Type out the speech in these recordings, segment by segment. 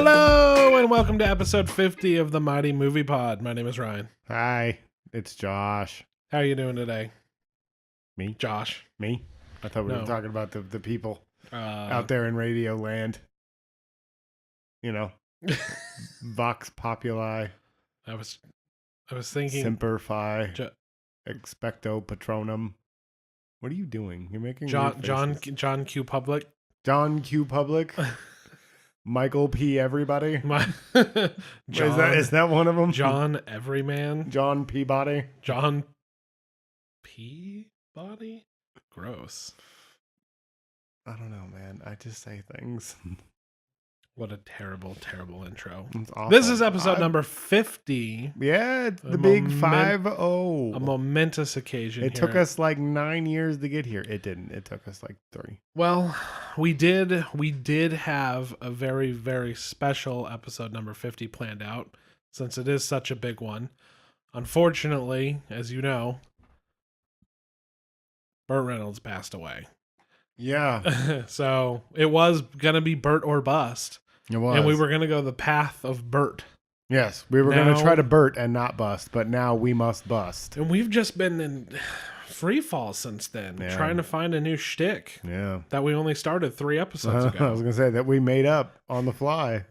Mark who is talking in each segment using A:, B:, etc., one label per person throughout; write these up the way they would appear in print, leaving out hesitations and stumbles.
A: Hello and welcome to episode 50 of the Mighty Movie Pod. My name is Ryan.
B: Hi, it's Josh.
A: How are you doing today?
B: Me?
A: Josh.
B: Me? I thought we
A: No.
B: were talking about the people
A: Out
B: out there in radio land. You know, Vox Populi,
A: I was thinking
B: Semper Fi,
A: Jo-
B: Expecto Patronum. What are you doing? You're making
A: John
B: weird faces.
A: John Q Public.
B: John Q Public, Michael P. Everybody. Is that one of them?
A: John Everyman.
B: John Peabody.
A: John P. Body? Gross.
B: I don't know, man. I just say things.
A: What a terrible, terrible intro.
B: It's awful.
A: This is episode number 50.
B: Yeah, it's
A: A
B: the big
A: moment-
B: 5-0.
A: A momentous occasion.
B: It took us like 9 years to get here. It didn't. It took us like 3.
A: Well, we did have a very, very special episode number 50 planned out, since it is such a big one. Unfortunately, as you know, Burt Reynolds passed away.
B: Yeah,
A: So it was going to be Burt or bust.
B: it was.
A: And we were going to go the path of Burt.
B: Yes, we were going
A: Now-
B: to try to Burt and not bust, but now we must bust.
A: And we've just been in free fall since then,
B: Yeah.
A: trying to find a new shtick
B: Yeah.
A: that we only started 3 episodes
B: I
A: ago.
B: was going to say that we made up on the fly.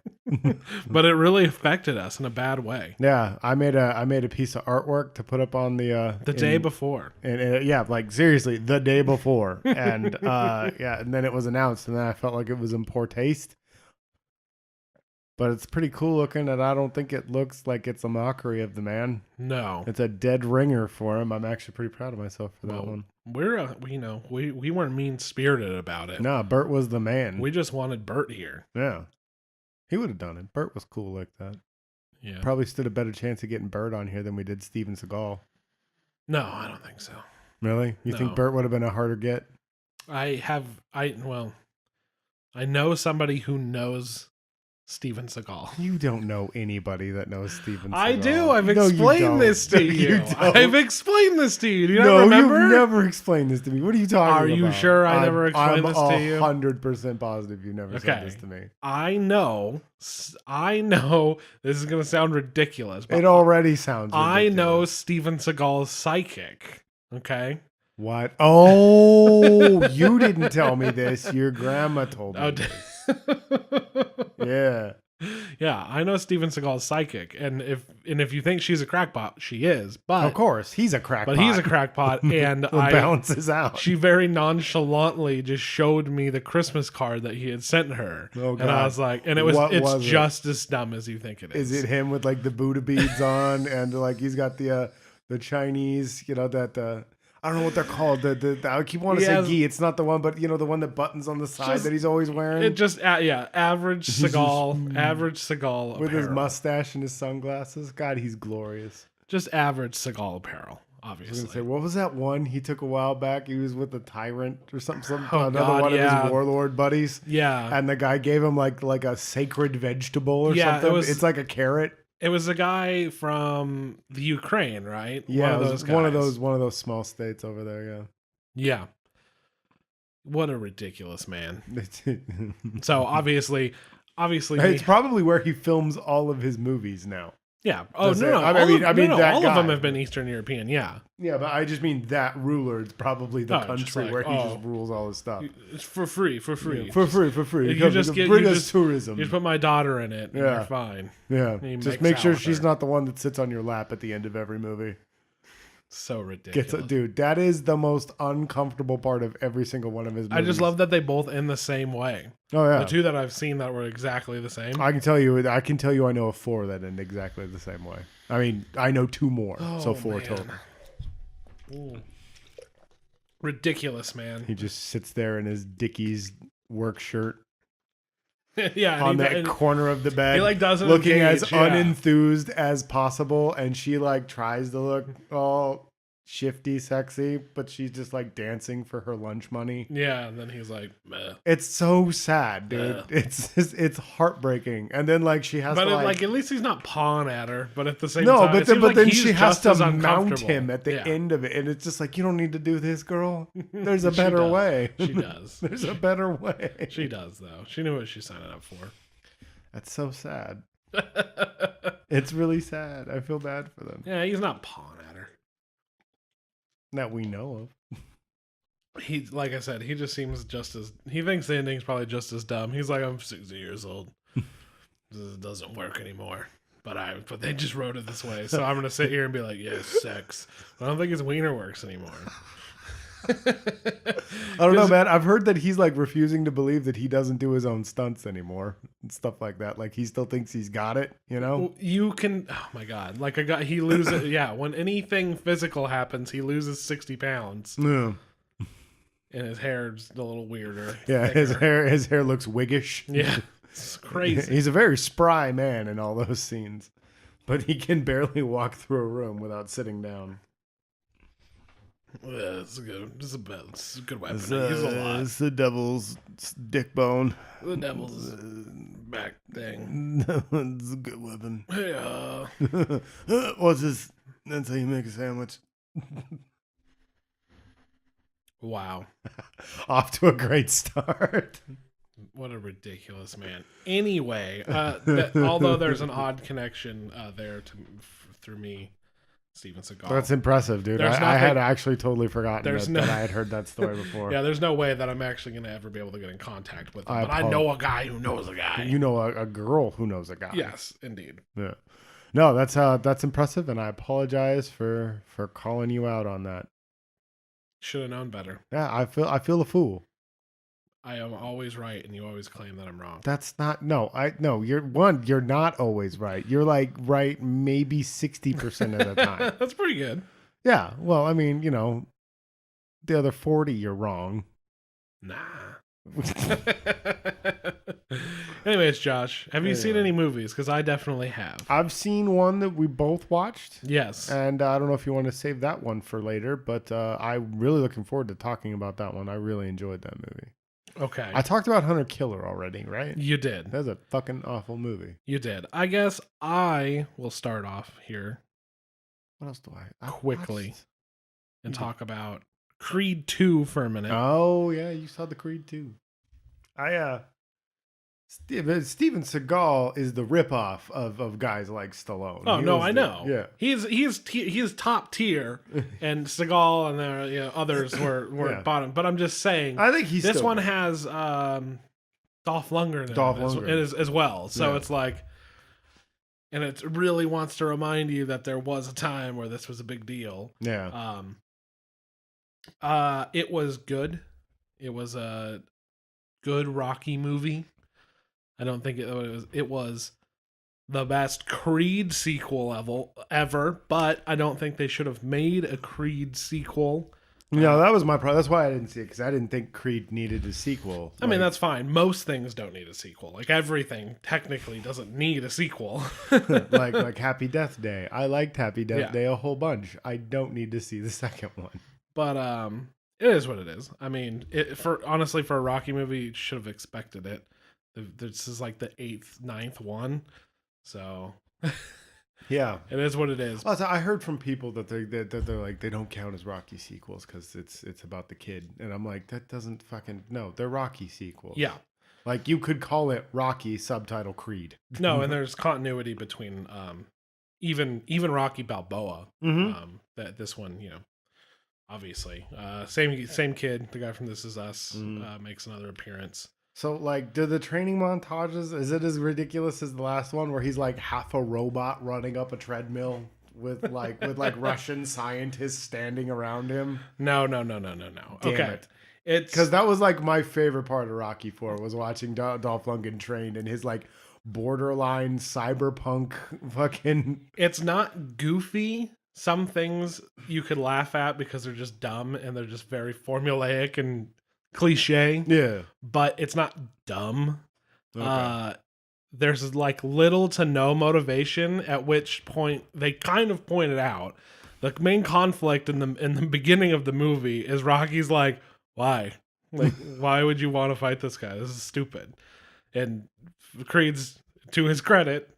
A: But it really affected us in a bad way.
B: Yeah, I made a piece of artwork to put up on the
A: Day before.
B: and yeah, like seriously, the day before, and yeah, and then it was announced, and then I felt like it was in poor taste. But it's pretty cool looking, and I don't think it looks like it's a mockery of the man.
A: No.
B: It's a dead ringer for him. I'm actually pretty proud of myself for that
A: Well,
B: one.
A: we weren't mean spirited about it.
B: No, Burt was the man.
A: We just wanted Burt here.
B: Yeah, he would have done it. Burt was cool like that.
A: Yeah.
B: Probably stood a better chance of getting Burt on here than we did Steven Seagal.
A: No, I don't think so.
B: Really? You
A: No.
B: think Burt would have been a harder get?
A: I know somebody who knows Steven Seagal.
B: You don't know anybody that knows Steven Seagal.
A: I do. I've
B: No, you
A: explained
B: don't.
A: this to
B: No,
A: you.
B: don't.
A: I've explained this to you. Do you not
B: No,
A: remember?
B: you've never explained this to me. What are you talking about?
A: Are you sure I never explained this to you?
B: I'm 100% positive you never said
A: Okay.
B: this to me.
A: I know this is going to sound ridiculous, but
B: It already sounds
A: I
B: ridiculous.
A: know Steven Seagal's psychic. Okay.
B: What? Oh, you didn't tell me this. Your grandma told me.
A: Oh,
B: this. Yeah.
A: Yeah, I know Steven Seagal's psychic, and if you think she's a crackpot, she is. But
B: Of course, he's a crackpot.
A: but he's a crackpot, and
B: It balances out.
A: she very nonchalantly just showed me the Christmas card that he had sent her,
B: Oh,
A: and I
B: God.
A: was like, and
B: What
A: it's
B: was it?
A: just as dumb as you think it is.
B: Is it him with like the Buddha beads on, and like he's got the Chinese, that I don't know what they're called. I keep wanting to
A: He
B: say
A: has-
B: gi. It's not the one, but the one that buttons on the side
A: Just-
B: that he's always wearing.
A: It just average Seagal, average Seagal
B: with his
A: apparel.
B: mustache and his sunglasses. God, he's glorious.
A: Just average Seagal apparel,
B: I was
A: obviously.
B: gonna say, what was that one he took a while back? He was with the Tyrant or something.
A: Oh,
B: Another
A: God,
B: one of
A: yeah.
B: his warlord buddies.
A: Yeah,
B: And the guy gave him like a sacred vegetable or
A: Yeah, it
B: something.
A: was-
B: It's like a carrot.
A: it was a guy from the Ukraine, right?
B: Yeah,
A: one
B: it
A: of
B: was
A: those guys.
B: one of those small states over there. Yeah.
A: Yeah. What a ridiculous man. So obviously
B: It's probably where he films all of his movies now.
A: yeah. Oh
B: Does
A: no,
B: it?
A: no.
B: I mean, that
A: all
B: guy.
A: of them have been Eastern European. Yeah,
B: Yeah, but I just mean that ruler is probably the
A: Oh, just
B: country
A: like,
B: where he
A: oh.
B: just rules all his stuff.
A: it's for free.
B: For free.
A: You just get-
B: bring
A: you
B: us
A: just-
B: tourism.
A: You just put my daughter in it, and
B: Yeah.
A: you're fine.
B: Yeah,
A: he
B: just
A: makes
B: make sure
A: out with
B: she's
A: her.
B: not the one that sits on your lap at the end of every movie.
A: So ridiculous.
B: Dude, that is the most uncomfortable part of every single one of his movies.
A: I just love that they both end the same way.
B: Oh yeah,
A: The two that I've seen that were exactly the same.
B: I can tell you I know of 4 that end exactly the same way. I mean, I know 2 more, so 4
A: man.
B: total.
A: Ooh. Ridiculous, man.
B: He just sits there in his Dickies work shirt
A: Yeah,
B: on
A: and
B: that corner of the bed,
A: he, like, doesn't
B: looking
A: engage,
B: as
A: yeah.
B: unenthused as possible, and she like tries to look all shifty, sexy, but she's just like dancing for her lunch money.
A: Yeah, and then he's like, meh.
B: It's so sad, dude. It's heartbreaking. And then like she has
A: But
B: to like,
A: at least he's not pawing at her. But at the same
B: no,
A: time,
B: but
A: it seems like
B: then
A: he's
B: she has
A: just as
B: to mount
A: uncomfortable.
B: him at the
A: Yeah.
B: end of it, and it's just like, you don't need to do this, girl. There's a
A: She
B: better
A: does.
B: way.
A: She does.
B: There's a better way.
A: She does, though. She knew what she's signing up for.
B: That's so sad. It's really sad. I feel bad for them.
A: Yeah, he's not pawing at her.
B: That we know of.
A: He, like I said, he just seems just as, he thinks the ending's probably just as dumb. He's like, I'm 60 years old. This doesn't work anymore. But they just wrote it this way. So I'm gonna sit here and be like, yes, sex. I don't think his wiener works anymore.
B: I don't know, man. I've heard that he's like refusing to believe that he doesn't do his own stunts anymore and stuff like that. Like he still thinks he's got it, you know?
A: You can, oh my God. Like a guy, he loses, yeah, when anything physical happens, he loses 60 pounds.
B: Yeah.
A: And his hair's a little weirder.
B: Yeah, his hair looks wiggish.
A: Yeah. It's crazy.
B: He's a very spry man in all those scenes. But he can barely walk through a room without sitting down.
A: Yeah, it's a good weapon. Use a lot.
B: It's the devil's dick bone.
A: The devil's back thing.
B: It's a good weapon.
A: Yeah.
B: What's this? That's how you make a sandwich.
A: Wow.
B: Off to a great start.
A: What a ridiculous man. Anyway, although there's an odd connection there through me, Steven Seagal.
B: That's impressive, dude. I had actually totally forgotten that I had heard that story before.
A: Yeah, there's no way that I'm actually going to ever be able to get in contact with him. But I know a guy who knows a guy.
B: You know a girl who knows a guy.
A: Yes, indeed.
B: Yeah. No, that's impressive, and I apologize for calling you out on that.
A: Should have known better.
B: Yeah, I feel a fool.
A: I am always right, and you always claim that I'm wrong.
B: That's not you're not always right. You're like right maybe 60% of the time.
A: That's pretty good.
B: Yeah. Well, I mean, the other 40 you're wrong.
A: Nah. Anyways, Josh, have you seen any movies? Because I definitely have.
B: I've seen one that we both watched.
A: Yes.
B: And I don't know if you want to save that one for later, but I'm really looking forward to talking about that one. I really enjoyed that movie.
A: Okay.
B: I talked about Hunter Killer already, right?
A: You did.
B: That's a fucking awful movie.
A: You did. I guess I will start off here.
B: What else do I
A: quickly
B: watched?
A: And talk about Creed 2 for a minute.
B: Oh, yeah, you saw the Creed 2. Steven Seagal is the ripoff of guys like Stallone.
A: Oh, no, I know.
B: Yeah.
A: He's top tier, and Seagal and others were bottom. But I'm just saying,
B: I think this
A: one has Dolph Lundgren as well. So it's like, and it really wants to remind you that there was a time where this was a big deal.
B: Yeah.
A: It was good. It was a good Rocky movie. I don't think it was the best Creed sequel ever, but I don't think they should have made a Creed sequel.
B: No, that was my problem. That's why I didn't see it, because I didn't think Creed needed a sequel.
A: I mean, that's fine. Most things don't need a sequel. Like everything technically doesn't need a sequel.
B: like Happy Death Day. I liked Happy Death Day a whole bunch. I don't need to see the second one.
A: But it is what it is. I mean, for a Rocky movie, you should have expected it. This is like the 9th one, so
B: yeah,
A: it is what it is.
B: Also, I heard from people that they're like they don't count as Rocky sequels because it's about the kid, and I'm like, that doesn't fucking no, they're Rocky sequels.
A: Yeah,
B: like you could call it Rocky subtitle Creed.
A: No, and there's continuity between even Rocky Balboa. That this one, obviously same kid, the guy from This Is Us, makes another appearance.
B: So, like, do the training montages, is it as ridiculous as the last one where he's like half a robot running up a treadmill with Russian scientists standing around him?
A: No.
B: Damn
A: okay.
B: It's because that was like my favorite part of Rocky 4 was watching Dolph Lundgren train and his like borderline cyberpunk fucking.
A: It's not goofy. Some things you could laugh at because they're just dumb and they're just very formulaic and cliche, but it's not dumb. There's like little to no motivation, at which point they kind of pointed out the main conflict in the beginning of the movie is Rocky's like, why would you want to fight this guy? This is stupid. And Creed's, to his credit,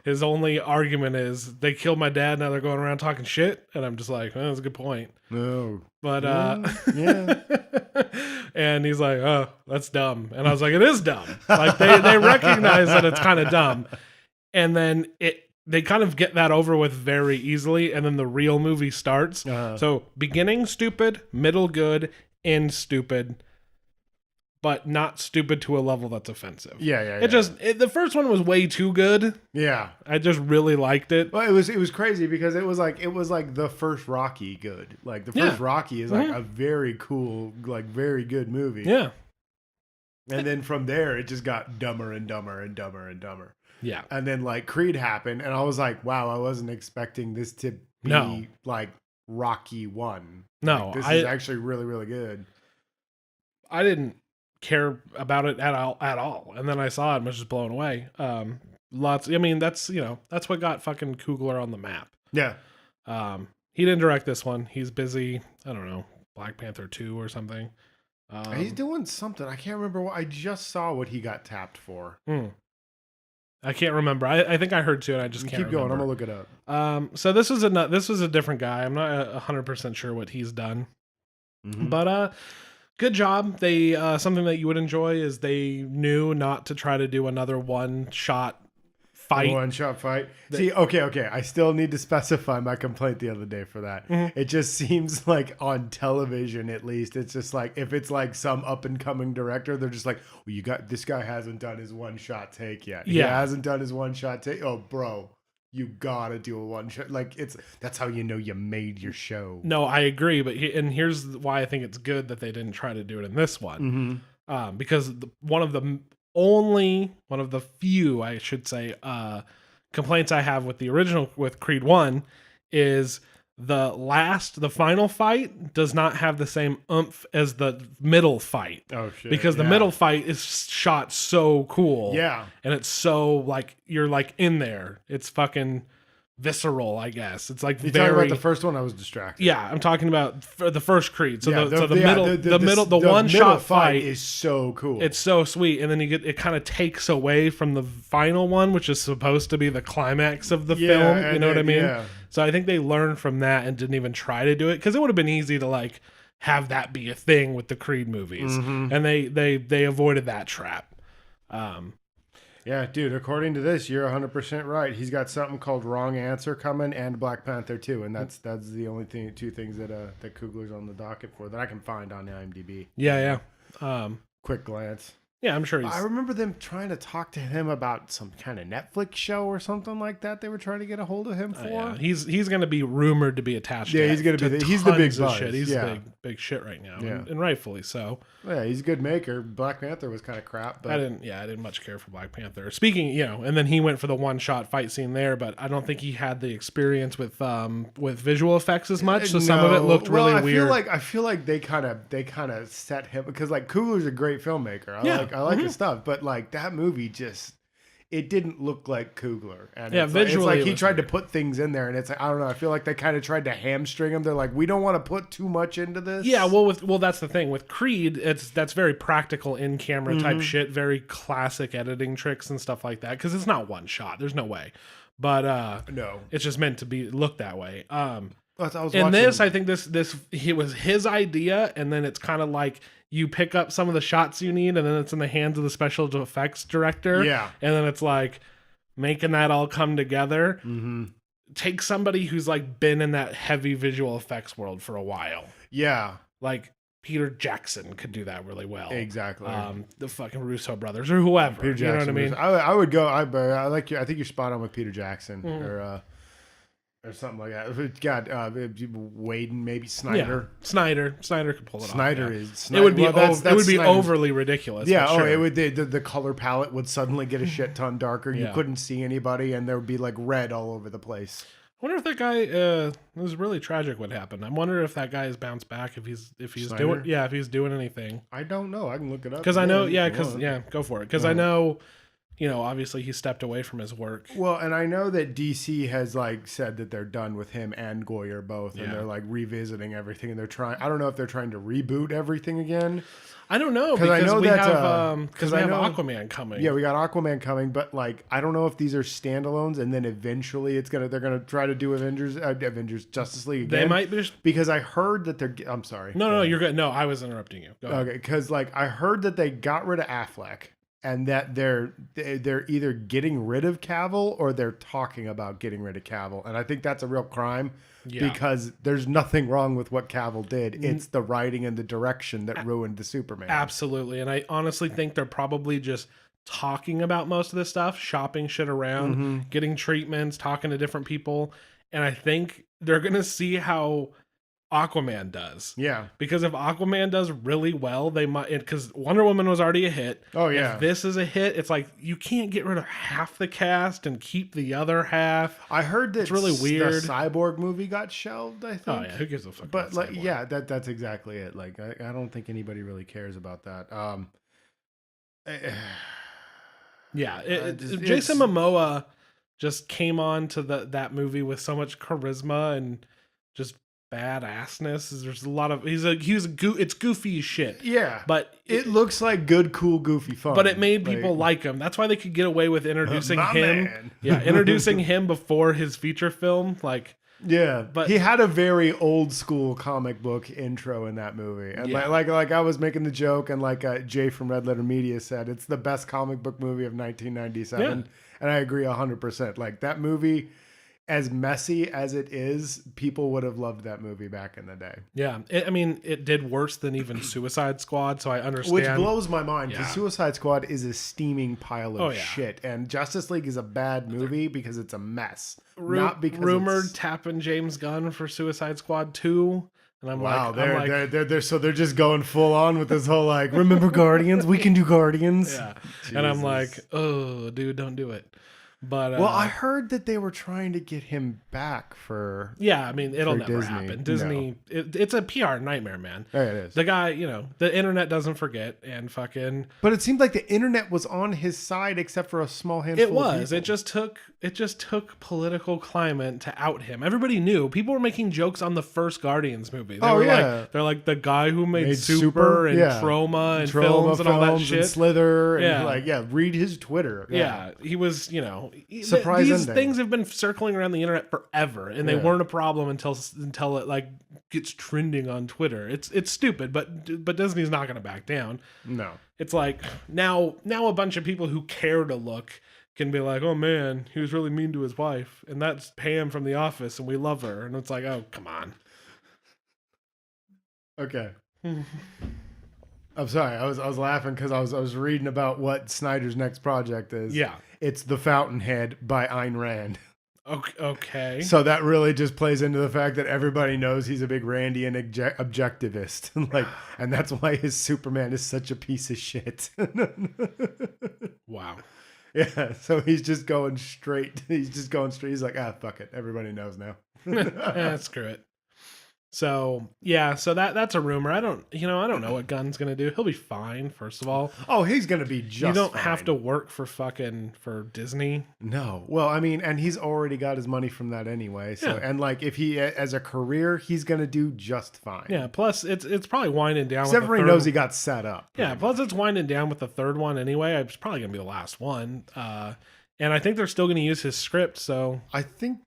A: his only argument is they killed my dad, now they're going around talking shit. And I'm just like, that's a good point.
B: No.
A: But
B: yeah.
A: and then he's like, "Oh, that's dumb," and I was like, "It is dumb." Like they recognize that it's kind of dumb, and then they kind of get that over with very easily, and then the real movie starts. So beginning stupid, middle good, end stupid, but not stupid to a level that's offensive.
B: Yeah.
A: The first one was way too good.
B: Yeah.
A: I just really liked it.
B: Well, it was crazy because it was like the first Rocky good. Like the first Rocky is like a very cool, like very good movie.
A: Yeah.
B: And then from there it just got dumber and dumber and dumber and dumber.
A: Yeah.
B: And then like Creed happened and I was like, wow, I wasn't expecting this to be like Rocky 1.
A: No,
B: like, this is actually really, really good.
A: I didn't care about it at all. And then I saw it and was just blown away. That's what got fucking Coogler on the map.
B: Yeah.
A: He didn't direct this one. He's busy, I don't know, Black Panther 2 or something.
B: He's doing something. I can't remember what I just saw what he got tapped for.
A: I can't remember. I think I heard too, and I just can't
B: keep going.
A: remember.
B: I'm gonna look it up.
A: So this was a different guy. I'm not 100% sure what he's done, but good job. They something that you would enjoy is they knew not to try to do another one-shot fight.
B: One-shot fight. See, okay. I still need to specify my complaint the other day for that. It just seems like on television, at least, it's just like if it's like some up-and-coming director, they're just like, well, this guy hasn't done his one-shot take yet. He hasn't done his one-shot take. Oh, bro, you gotta do a one-shot. Like that's how you know you made your show.
A: No, I agree, but here's why I think it's good that they didn't try to do it in this one, because one of the few, I should say, complaints I have with the original, with Creed 1, is the final fight does not have the same oomph as the middle fight.
B: Oh shit.
A: Because the middle fight is shot so cool.
B: Yeah.
A: And it's so like you're like in there. It's fucking visceral, I guess. It's like
B: you're talking about the first one. I was distracted.
A: Yeah, I'm talking about the first Creed. So
B: the
A: the one shot fight
B: is so cool.
A: It's so sweet, and then it kind of takes away from the final one, which is supposed to be the climax of the film. You know what I mean? Yeah. So I think they learned from that and didn't even try to do it, because it would have been easy to like have that be a thing with the Creed movies, and they avoided that trap.
B: Yeah, dude, according to this, you're 100% right. He's got something called Wrong Answer coming and Black Panther 2, and that's the only two things that Coogler's on the docket for that I can find on IMDb.
A: Yeah.
B: Quick glance.
A: Yeah, I'm sure
B: I remember them trying to talk to him about some kind of Netflix show or something like that. They were trying to get a hold of him for.
A: Yeah. He's going to be rumored to be attached.
B: Yeah, he's going to be. He's the big buzz.
A: Shit. He's big shit right now, and rightfully so.
B: Yeah, he's a good maker. Black Panther was kind of crap, but
A: I didn't much care for Black Panther. Speaking, and then he went for the one-shot fight scene there, but I don't think he had the experience with visual effects as much. So some of it looked really weird.
B: I feel like they kind of set him, because like Coogler's a great filmmaker. I like his stuff, but like that movie it didn't look like Coogler. And
A: visually,
B: it's like he tried to put things in there, and it's like, I don't know. I feel like they kind of tried to hamstring him. They're like, we don't want to put too much into this.
A: Yeah, well, that's the thing with Creed. That's very practical in camera type shit, very classic editing tricks and stuff like that. Because it's not one shot. There's no way. But
B: no,
A: it's just meant to be look that way.
B: I think
A: this it was his idea, and then it's kind of like you pick up some of the shots you need, and then it's in the hands of the special effects director.
B: Yeah.
A: And then it's like making that all come together. Take somebody who's like been in that heavy visual effects world for a while.
B: Yeah.
A: Like Peter Jackson could do that really well.
B: Exactly.
A: The fucking Russo brothers or whoever.
B: Peter Jackson,
A: you know what I mean?
B: I would go. I like you. I think you're spot on with Peter Jackson or something like that. God, Waden, maybe Snyder.
A: Yeah. Snyder could pull it off.
B: It
A: would be it would be overly ridiculous.
B: Yeah.
A: Sure.
B: It would. The color palette would suddenly get a shit ton darker. You couldn't see anybody, and there would be like red all over the place.
A: I wonder if that guy it was really tragic what happened. I wonder if that guy has bounced back, if he's
B: Snyder?
A: if he's doing anything.
B: I don't know. I can look it up.
A: Because I know, go for it. Because I know obviously he stepped away from his work.
B: Well, and I know that DC has like said that they're done with him and Goyer both, and
A: Yeah.
B: they're like revisiting everything, and they're trying. I don't know if they're trying to reboot everything again.
A: I don't know,
B: 'Cause I
A: because
B: know
A: we
B: that,
A: have
B: I
A: have
B: know-
A: Aquaman coming.
B: Yeah, we got Aquaman coming, but like I don't know if these are standalones, and then eventually they're gonna try to do Avengers Justice League again.
A: They might be.
B: because I heard that they're. I'm sorry.
A: No, you're good. No, I was interrupting you. Go ahead.
B: Okay, because like I heard that they got rid of Affleck, and that they're either getting rid of Cavill or they're talking about getting rid of Cavill, and I think that's a real crime
A: Yeah.
B: because there's nothing wrong with what Cavill did. It's the writing and the direction that ruined the Superman.
A: Absolutely. And I honestly think they're probably just talking about most of this stuff, shopping shit around,
B: Mm-hmm.
A: getting treatments, talking to different people. And I think they're going to see how Aquaman does.
B: Yeah.
A: Because if Aquaman does really well, they might, because Wonder Woman was already a hit.
B: Oh yeah.
A: If this is a hit, it's like you can't get rid of half the cast and keep the other half.
B: I heard that
A: It's really weird.
B: The Cyborg movie got shelved. I think.
A: Oh yeah, who gives a fuck?
B: But
A: about
B: like,
A: Cyborg?
B: yeah, that's exactly it. Like, I don't think anybody really cares about that.
A: Yeah,
B: Just-
A: Jason
B: it's-
A: Momoa just came on to that movie with so much charisma and just badassness. There's a lot of it's goofy as shit,
B: Yeah,
A: but
B: it looks like good, cool, goofy fun.
A: but it made people like him. That's why they could get away with introducing
B: My
A: him.
B: man.
A: Yeah, introducing him before his feature film. Like,
B: Yeah,
A: But-
B: he had a very old school comic book intro in that movie, and
A: Yeah.
B: like I was making the joke, and like Jay from Red Letter Media said, it's the best comic book movie of 1997, and I agree 100%. Like that movie, as messy as it is, people would have loved that movie back in the day.
A: yeah, it did worse than even Suicide Squad. So I understand.
B: Which blows my mind because
A: Yeah.
B: Suicide Squad is a steaming pile of
A: Oh, yeah.
B: shit, and Justice League is a bad movie because it's a mess,
A: Ru-
B: not because
A: rumored
B: it's...
A: tapping James Gunn for Suicide Squad 2. And I'm
B: Wow,
A: like,
B: they're just going full on with this whole like, remember Guardians? We can do Guardians.
A: yeah. And I'm
B: Jesus.
A: like, oh, dude, don't do it. But
B: Well, I heard that they were trying to get him back for.
A: yeah, I mean, it'll
B: for
A: never
B: Disney.
A: happen. Disney, it's a PR nightmare, man.
B: There it is.
A: The guy, the internet doesn't forget, and fucking
B: But it seemed like the internet was on his side, except for a small handful.
A: it
B: Of
A: was.
B: people.
A: It just took political climate to out him. Everybody knew. People were making jokes on the first Guardians movie. They were
B: yeah.
A: they're like the guy who made,
B: Made
A: Super and
B: yeah.
A: Trauma and
B: Trauma
A: films and all that
B: films
A: shit.
B: and Slither and
A: Yeah.
B: read his Twitter.
A: Yeah, he was,
B: Surprise
A: these
B: ending.
A: things have been circling around the internet forever, and they
B: Yeah.
A: weren't a problem until it like gets trending on Twitter. It's stupid, but Disney's not going to back down.
B: No.
A: It's like now a bunch of people who care to look can be like, oh man, he was really mean to his wife, and that's Pam from The Office, and we love her, and it's like, oh come on.
B: Okay. I'm sorry. I was laughing because I was reading about what Snyder's next project is.
A: Yeah.
B: It's The Fountainhead by Ayn Rand.
A: Okay.
B: So that really just plays into the fact that everybody knows he's a big Randian objectivist, and that's why his Superman is such a piece of shit.
A: Wow.
B: Yeah, so he's just going straight. He's like, fuck it. Everybody knows now.
A: Screw it. So yeah, so that's a rumor. I don't know what Gunn's gonna do. He'll be fine. First of all,
B: Oh, he's gonna be just.
A: you don't
B: fine.
A: have to work for Disney.
B: No. Well, I mean, and he's already got his money from that anyway. So,
A: Yeah.
B: and like, if he as a career, he's gonna do just fine.
A: Yeah. Plus, it's probably winding down.
B: Except
A: with
B: for
A: the
B: he
A: third
B: knows he got set up.
A: Yeah. Plus, it's winding down with the third one anyway. It's probably gonna be the last one. And I think they're still gonna use his script. So
B: I think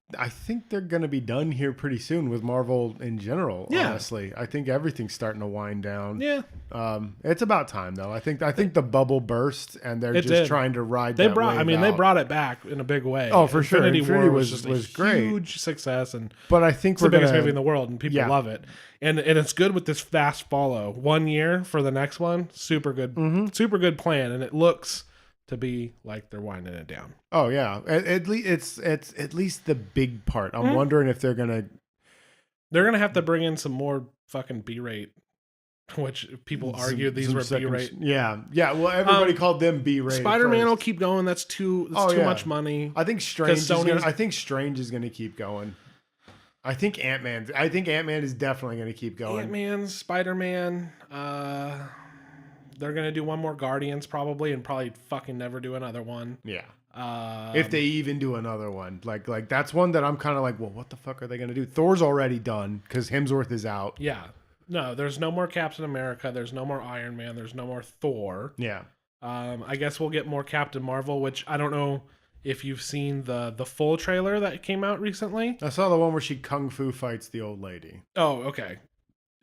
B: they're gonna be done here pretty soon with Marvel in general.
A: Yeah.
B: Honestly, I think everything's starting to wind down.
A: yeah,
B: It's about time though. I think the bubble burst and they're
A: It
B: just
A: did.
B: trying to ride.
A: they
B: that
A: brought.
B: wave
A: They
B: out.
A: brought it back in a big way.
B: Oh, for sure.
A: Infinity
B: Infinity
A: War
B: was-
A: just
B: was
A: a
B: great.
A: huge success, and
B: But I think
A: it's the
B: we're
A: biggest
B: gonna.
A: movie in the world, and people
B: Yeah.
A: love it. And it's good with this fast follow. 1 year for the next one. Super good.
B: Mhm.
A: Super good plan, and it looks to be like they're winding it down.
B: Oh yeah, at least it's at least the big part. I'm
A: Mhm.
B: wondering if they're gonna.
A: They're gonna have to bring in some more fucking B-rate, which people argued these were B-rate.
B: Yeah. Well, everybody called them B-rated.
A: Spider-Man will
B: first.
A: keep going. That's too
B: Oh,
A: too
B: yeah.
A: much money.
B: I think Strange.
A: Sony's-
B: I think Strange is gonna keep going. I think Ant-Man is definitely gonna keep going.
A: Ant-Man, Spider-Man. they're gonna do one more Guardians probably, and probably fucking never do another one.
B: Yeah. If they even do another one, like that's one that I'm kind of like, well, what the fuck are they gonna do? Thor's already done because Hemsworth is out.
A: Yeah. No, there's no more Captain America. There's no more Iron Man. There's no more Thor.
B: Yeah.
A: I guess we'll get more Captain Marvel, which I don't know if you've seen the full trailer that came out recently.
B: I saw the one where she kung fu fights the old lady.
A: Oh, okay.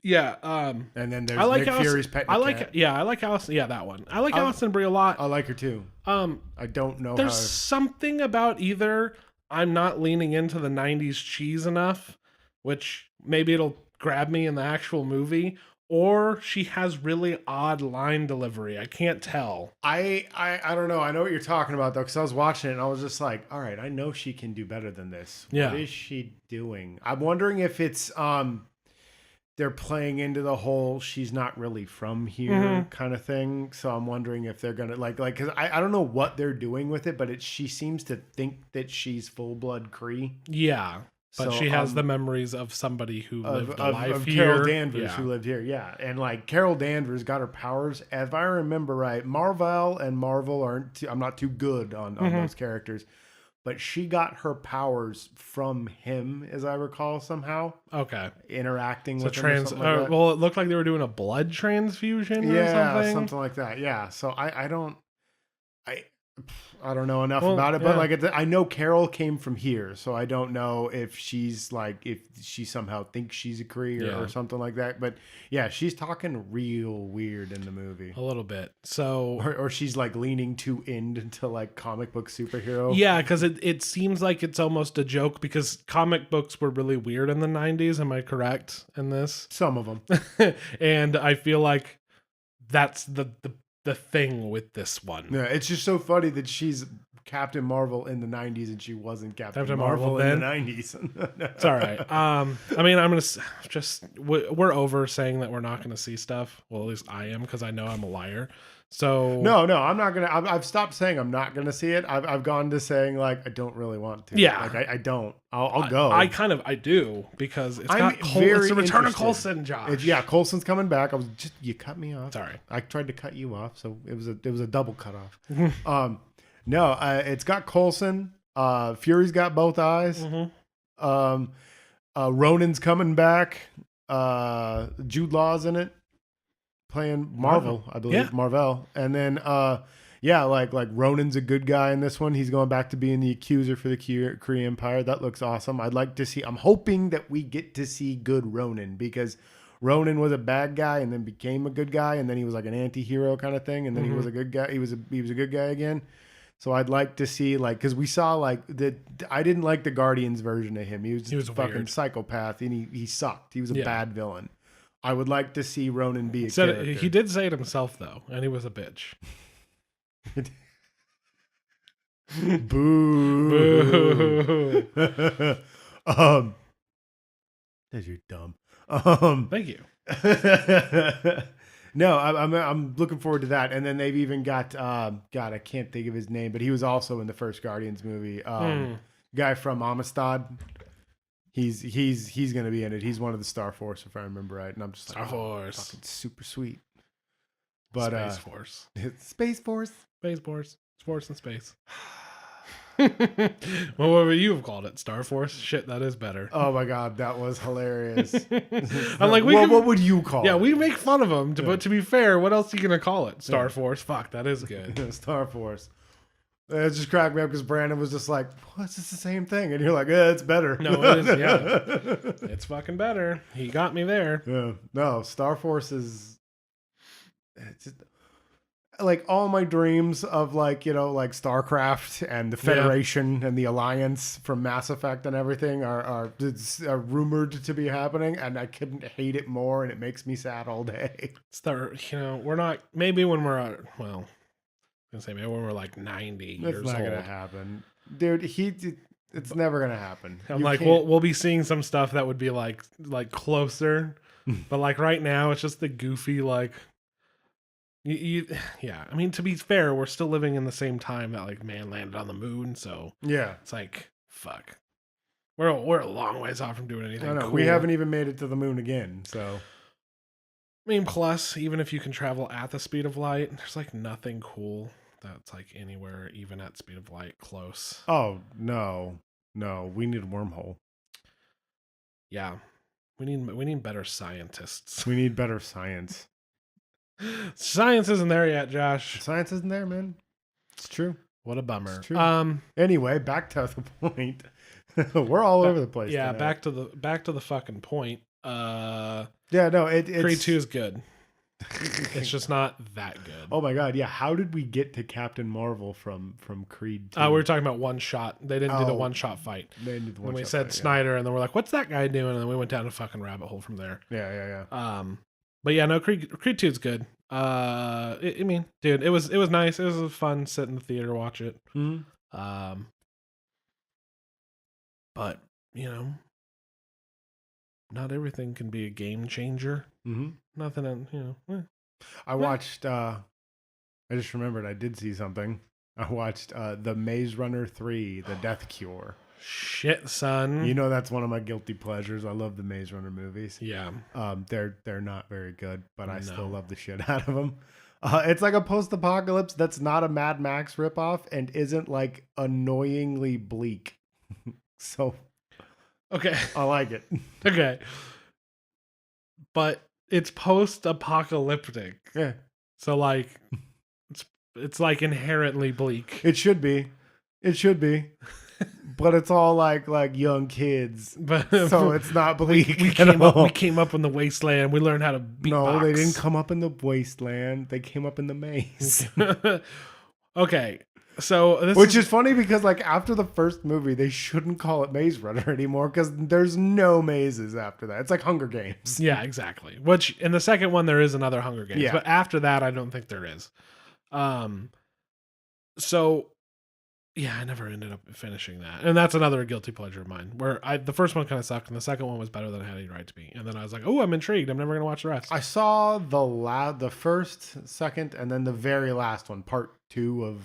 A: Yeah.
B: And then there's
A: I like
B: Nick Fury's pet.
A: I like Allison. Yeah, that one. I like Allison Brie a lot.
B: I like her too. I don't know.
A: There's something about either I'm not leaning into the '90s cheese enough, which maybe it'll grab me in the actual movie, or she has really odd line delivery. I can't tell.
B: I don't know. I know what you're talking about though, because I was watching it and I was just like, all right, I know she can do better than this.
A: Yeah.
B: What is she doing? I'm wondering if it's they're playing into the whole she's not really from here kind of thing. So I'm wondering if they're gonna like because I don't know what they're doing with it, but she seems to think that she's full blood Kree.
A: Yeah. But
B: So,
A: she has the memories of somebody who lived a life
B: of
A: here.
B: Carol Danvers
A: Yeah.
B: who lived here, yeah, and like Carol Danvers got her powers. If I remember right, Marvel and Marvel aren't. I'm not too good on those characters, but she got her powers from him, as I recall somehow.
A: Okay.
B: Interacting
A: So
B: with him or something like that.
A: well, it looked like they were doing a blood transfusion or
B: Yeah,
A: something.
B: like that. Yeah. So I don't know enough
A: Well,
B: about it,
A: yeah.
B: but like I know Carol came from here, so I don't know if she's like if she somehow thinks she's a Kree or something like that. But yeah, she's talking real weird in the movie,
A: A little bit. So
B: or she's like leaning too into like comic book superhero.
A: yeah, because it seems like it's almost a joke because comic books were really weird in the '90s. Am I correct in this?
B: Some of them.
A: And I feel like that's the thing with this one.
B: Yeah, it's just so funny that she's Captain Marvel in the '90s and she wasn't Captain
A: Captain
B: Marvel
A: Marvel
B: in the '90s.
A: It's all right. I mean, I'm gonna just we're over saying that we're not gonna see stuff. Well, at least I am because I know I'm a liar. So
B: No, I'm not gonna. I've stopped saying I'm not gonna see it. I've gone to saying like I don't really want to.
A: Yeah.
B: like I don't. I'll go.
A: I do because it's
B: I'm
A: got
B: very
A: it's the return of
B: interested.
A: Coulson, Josh.
B: Yeah, Coulson's coming back. You cut me off.
A: Sorry.
B: I tried to cut you off, so it was a double cut off. No, it's got Coulson. Fury's got both eyes. Ronan's coming back. Jude Law's in it, playing Marvel, I believe.
A: Yeah.
B: Marvel, and then like Ronan's a good guy in this one. He's going back to being the accuser for the Kree Empire. That looks awesome. I'd like to see. I'm hoping that we get to see good Ronan because Ronan was a bad guy and then became a good guy, and then he was like an anti-hero kind of thing, and then he was a good guy. He was a good guy again. So I'd like to see because we saw I didn't like the Guardians version of him. He was a fucking
A: weird.
B: psychopath and he sucked. He was a
A: Yeah.
B: bad villain. I would like to see Ronan be a
A: Said
B: character.
A: he did say it himself though, and he was a bitch.
B: Boo.
A: Boo.
B: That you're dumb.
A: Thank you.
B: No, I'm looking forward to that. And then they've even got God, I can't think of his name, but he was also in the first Guardians movie. Guy from Amistad. He's gonna be in it. He's one of the Star Force, if I remember right. And I'm just like,
A: Star Force.
B: fucking super sweet. But
A: Space Force.
B: Space Force.
A: Space Force. Force in space. Well, what would you have called it? Star Force? Shit, that is better.
B: Oh my God, that was hilarious.
A: I'm like,
B: what would you call it?
A: Yeah, we make fun of them, but to be fair, what else are you gonna call it? Star Force? Fuck, that is good.
B: Star Force. It just cracked me up because Brandon was just like, "What's this the same thing?" And you're like, "Yeah, it's better."
A: No, it is. Yeah, it's fucking better. He got me there.
B: Yeah. No, Star Force is. It's just, like all my dreams of like StarCraft and the Federation and the Alliance from Mass Effect and everything are rumored to be happening, and I couldn't hate it more, and it makes me sad all day.
A: We're not. Maybe when we're well, I was gonna say maybe when we're like 90
B: It's
A: years
B: not
A: old.
B: gonna happen, dude. It's never gonna happen.
A: I'm
B: You
A: like,
B: can't-
A: we'll be seeing some stuff that would be like closer, but like right now, it's just the goofy like. Yeah. I mean, to be fair, we're still living in the same time that like man landed on the moon, so
B: yeah.
A: it's like fuck. We're a long ways off from doing anything.
B: I know
A: cool.
B: we haven't even made it to the moon again, so
A: I mean, plus, even if you can travel at the speed of light, there's like nothing cool that's like anywhere even at speed of light close.
B: Oh no, we need a wormhole.
A: Yeah, we need better scientists.
B: We need better science.
A: Science isn't there yet, Josh.
B: Science isn't there, man. It's true.
A: What a bummer.
B: It's true. Anyway, back to the point. We're all over the place.
A: Yeah,
B: tonight.
A: back to the fucking point.
B: Yeah, no, it's
A: Creed 2 is good. It's just not that good.
B: Oh my god, yeah. How did we get to Captain Marvel from Creed 2?
A: We were talking about one shot. They didn't do the one shot fight.
B: They did the one
A: and we
B: shot
A: said
B: fight,
A: Snyder, and then we're like, "What's that guy doing?" And then we went down a fucking rabbit hole from there.
B: Yeah.
A: But yeah, no, Creed 2 is good. I mean, dude, it was nice. It was fun sit in the theater watch it.
B: Mm-hmm.
A: But you know, not everything can be a game changer.
B: Mm-hmm.
A: Nothing, you know.
B: I watched. I just remembered I did see something. I watched the Maze Runner 3, The Death Cure.
A: Shit, son.
B: You know that's one of my guilty pleasures. I love the Maze Runner movies.
A: Yeah.
B: They're not very good, but I still love the shit out of them. It's like a post-apocalypse that's not a Mad Max ripoff and isn't like annoyingly bleak. So,
A: okay,
B: I like it.
A: Okay, but it's post-apocalyptic.
B: Yeah.
A: So like, it's like inherently bleak.
B: It should be. But it's all like young kids,
A: but
B: so it's not bleak.
A: We came up in the wasteland. We learned how to beatbox.
B: No, they didn't come up in the wasteland. They came up in the maze.
A: Okay, so
B: which is funny because like after the first movie, they shouldn't call it Maze Runner anymore because there's no mazes after that. It's like Hunger Games.
A: Yeah, exactly. Which in the second one there is another Hunger Games, but after that I don't think there is. So. Yeah, I never ended up finishing that. And that's another guilty pleasure of mine, where the first one kind of sucked, and the second one was better than it had any right to be. And then I was like, oh, I'm intrigued. I'm never going to watch the rest.
B: I saw the first, second, and then the very last one, part 2 of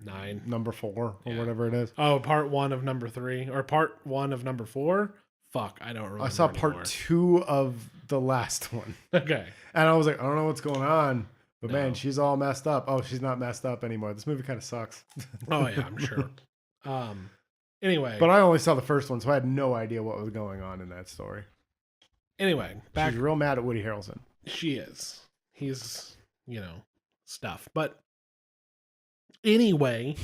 A: 9.
B: Number 4, or whatever it is.
A: Oh, part 1 of number 3, or part 1 of number 4? Fuck, I don't remember.
B: I saw part 2 of the last one.
A: Okay.
B: And I was like, I don't know what's going on. But man, she's all messed up. Oh, she's not messed up anymore. This movie kind of sucks.
A: Oh yeah, I'm sure. Anyway.
B: But I only saw the first one, so I had no idea what was going on in that story.
A: Anyway,
B: she's real mad at Woody Harrelson.
A: She is. He's, stuff. But anyway,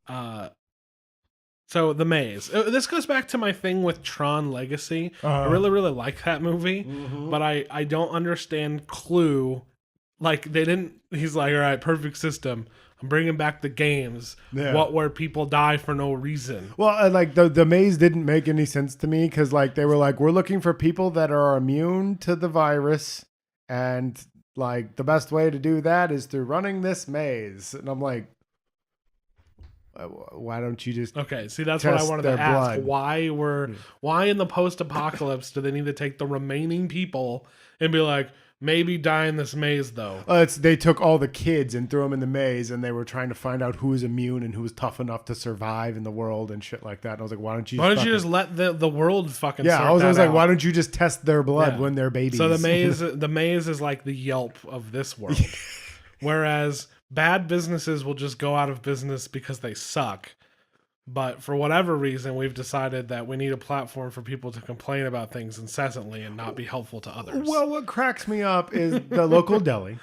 A: so The Maze. This goes back to my thing with Tron Legacy. I really, really like that movie, but I don't understand Clue. Like he's like, all right, perfect system. I'm bringing back the games. Yeah. Where people die for no reason.
B: Well, like the maze didn't make any sense to me because like they were like, we're looking for people that are immune to the virus, and like the best way to do that is through running this maze. And I'm like, why don't you just
A: see? That's what I wanted to ask.
B: Blood.
A: Why in the post-apocalypse do they need to take the remaining people and be like, maybe die in this maze though?
B: They took all the kids and threw them in the maze, and they were trying to find out who was immune and who was tough enough to survive in the world and shit like that. And I was like, why don't you just let
A: the world fucking?
B: Yeah, I was like, why don't you just test their blood when they're babies?
A: So the maze is like the Yelp of this world, whereas bad businesses will just go out of business because they suck. But for whatever reason, we've decided that we need a platform for people to complain about things incessantly and not be helpful to others.
B: Well, what cracks me up is the local deli.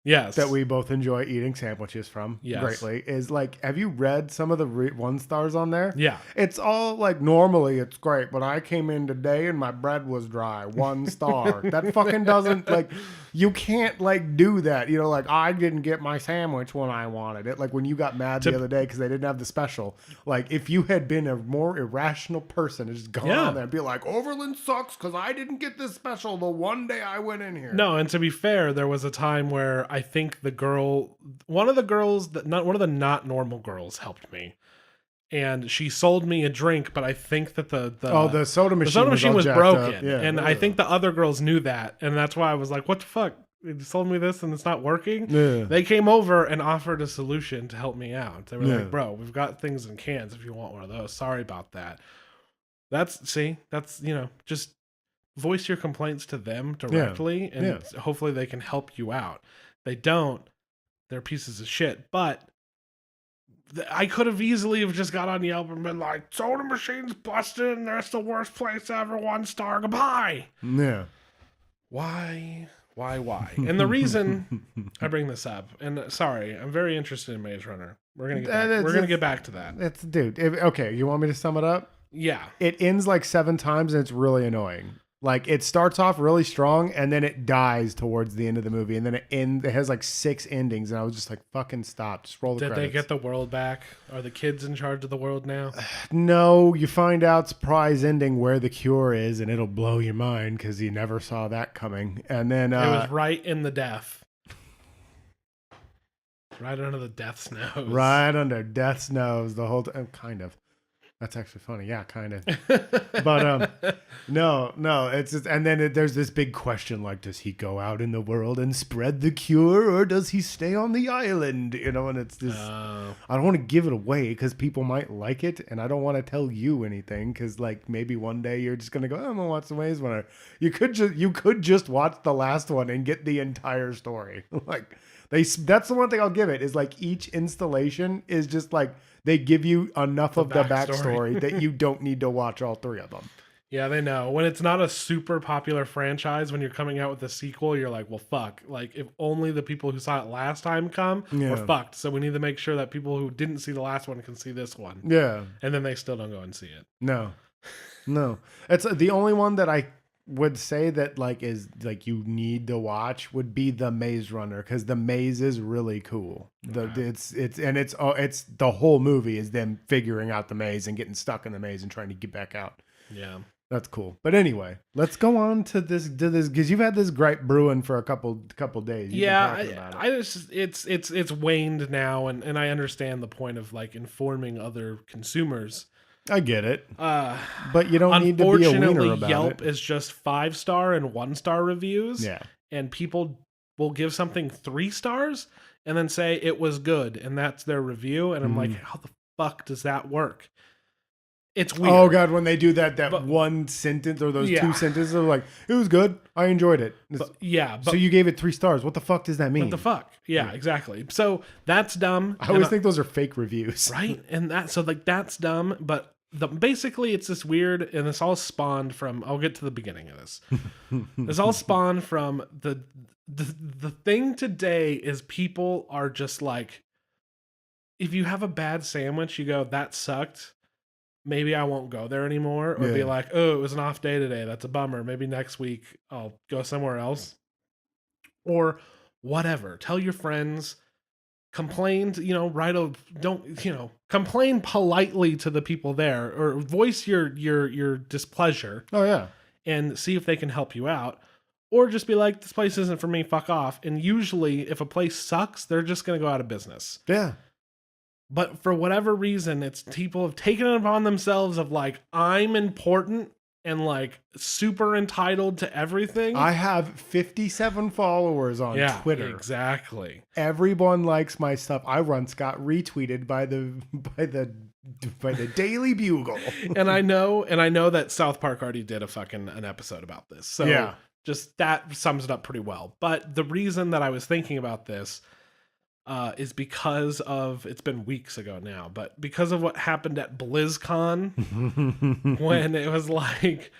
A: Yes.
B: That we both enjoy eating sandwiches from greatly. Is like, have you read some of the 1-stars on there?
A: Yeah.
B: It's all like, normally it's great, but I came in today and my bread was dry. 1 star. That fucking doesn't, like, you can't like do that. You know, like, I didn't get my sandwich when I wanted it. Like when you got mad the other day because they didn't have the special. Like if you had been a more irrational person and just gone on there and be like, Overland sucks because I didn't get this special the one day I went in here.
A: No, and to be fair, there was a time where I think one of the not normal girls helped me, and she sold me a drink. But I think that the
B: soda machine
A: was broken, and I think the other girls knew that, and that's why I was like, "What the fuck? You sold me this and it's not working."
B: Yeah.
A: They came over and offered a solution to help me out. They were like, "Bro, we've got things in cans if you want one of those. Sorry about that." That's just voice your complaints to them
B: Yeah.
A: directly, and
B: Yeah.
A: hopefully they can help you out. They don't, they're pieces of shit. But I could have easily have just got on Yelp and been like, soda machine's busted and that's the worst place ever, 1 star, goodbye.
B: Yeah.
A: Why? And the reason I bring this up, and sorry, I'm very interested in Maze Runner. We're gonna get back to that.
B: It's okay, you want me to sum it up?
A: Yeah.
B: It ends like 7 times and it's really annoying. Like it starts off really strong and then it dies towards the end of the movie, and then it has like 6 endings, and I was just like, fucking stop, just roll the
A: Did
B: credits.
A: they get the world back? Are the kids in charge of the world now?
B: No, you find out surprise ending where the cure is, and it'll blow your mind because you never saw that coming. And then
A: it was right in the death. Right under the death's nose.
B: Right under death's nose the whole time. Kind of. That's actually funny. Yeah, kind of. But no, it's just, and then there's this big question like, does he go out in the world and spread the cure, or does he stay on the island? You know, and it's just, I don't want to give it away because people might like it, and I don't want to tell you anything because like maybe one day you're just gonna go, I'm gonna watch the Maze Runner. You could just watch the last one and get the entire story. Like that's the one thing I'll give it, is like each installation is just like, they give you enough of the backstory that you don't need to watch all 3 of them.
A: Yeah, they know. When it's not a super popular franchise, when you're coming out with a sequel, you're like, well, fuck. Like, if only the people who saw it last time come, we're fucked. So we need to make sure that people who didn't see the last one can see this one.
B: Yeah.
A: And then they still don't go and see it.
B: No. It's the only one that I would say that like is like you need to watch would be the Maze Runner, because the maze is really cool. It's the whole movie is them figuring out the maze and getting stuck in the maze and trying to get back out.
A: Yeah,
B: that's cool. But anyway, let's go on to this because you've had this gripe brewing for a couple days.
A: It's waned now, and I understand the point of like informing other consumers.
B: I get it, but you don't need to be a wiener about
A: Yelp
B: it.
A: is just 5-star and 1-star reviews.
B: Yeah,
A: and people will give something 3 stars and then say it was good, and that's their review. And I'm like, how the fuck does that work? It's weird.
B: Oh god, when they do that one sentence or those 2 sentences, they're like, it was good, I enjoyed it. So you gave it 3 stars. What the fuck does that mean?
A: What the fuck? Yeah, exactly. So that's dumb.
B: I always think those are fake reviews,
A: right? And that's dumb. But basically, it's this weird, and this all spawned from. I'll get to the beginning of this. This all spawned from the thing today is people are just like, if you have a bad sandwich, you go, that sucked. Maybe I won't go there anymore, or be like, oh, it was an off day today. That's a bummer. Maybe next week I'll go somewhere else, or whatever. Tell your friends, complain, complain politely to the people there, or voice your displeasure.
B: Oh yeah.
A: And see if they can help you out, or just be like, this place isn't for me, fuck off. And usually if a place sucks, they're just going to go out of business.
B: Yeah.
A: But for whatever reason, it's people have taken it upon themselves of like, I'm important and like super entitled to everything.
B: I have 57 followers on Twitter.
A: Exactly.
B: Everyone likes my stuff. I once got retweeted by the Daily Bugle.
A: and I know that South Park already did an episode about this. So
B: yeah.
A: Just that sums it up pretty well. But the reason that I was thinking about this is because of, it's been weeks ago now, but because of what happened at BlizzCon when it was like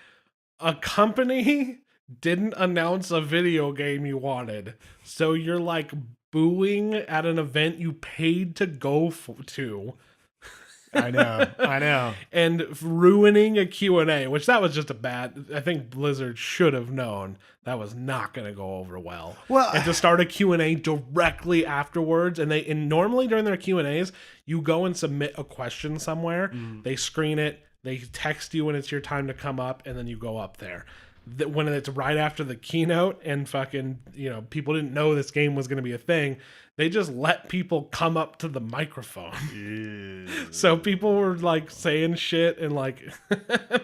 A: a company didn't announce a video game you wanted. So you're like booing at an event you paid to go to.
B: I know.
A: And ruining a Q&A, which that was just I think Blizzard should have known that was not going to go over well. And to start a Q&A directly afterwards, and normally during their Q&As, you go and submit a question somewhere, they screen it, they text you when it's your time to come up, and then you go up there. When it's right after the keynote and fucking, people didn't know this game was going to be a thing, they just let people come up to the microphone. So people were like saying shit and like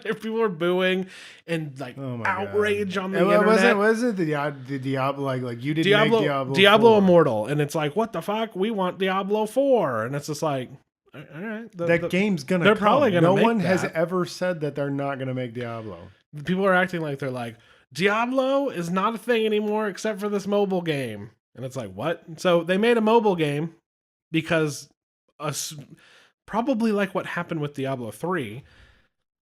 A: people were booing and like outrage on the internet.
B: Was it the Diablo like you didn't make
A: Diablo 4. Immortal, and it's like, what the fuck? We want Diablo 4, and it's just like, all right,
B: that game's gonna.
A: They're probably gonna.
B: No one has ever said that they're not gonna make Diablo.
A: People are acting like they're like, Diablo is not a thing anymore except for this mobile game. And it's like, what? So they made a mobile game because probably like what happened with Diablo 3,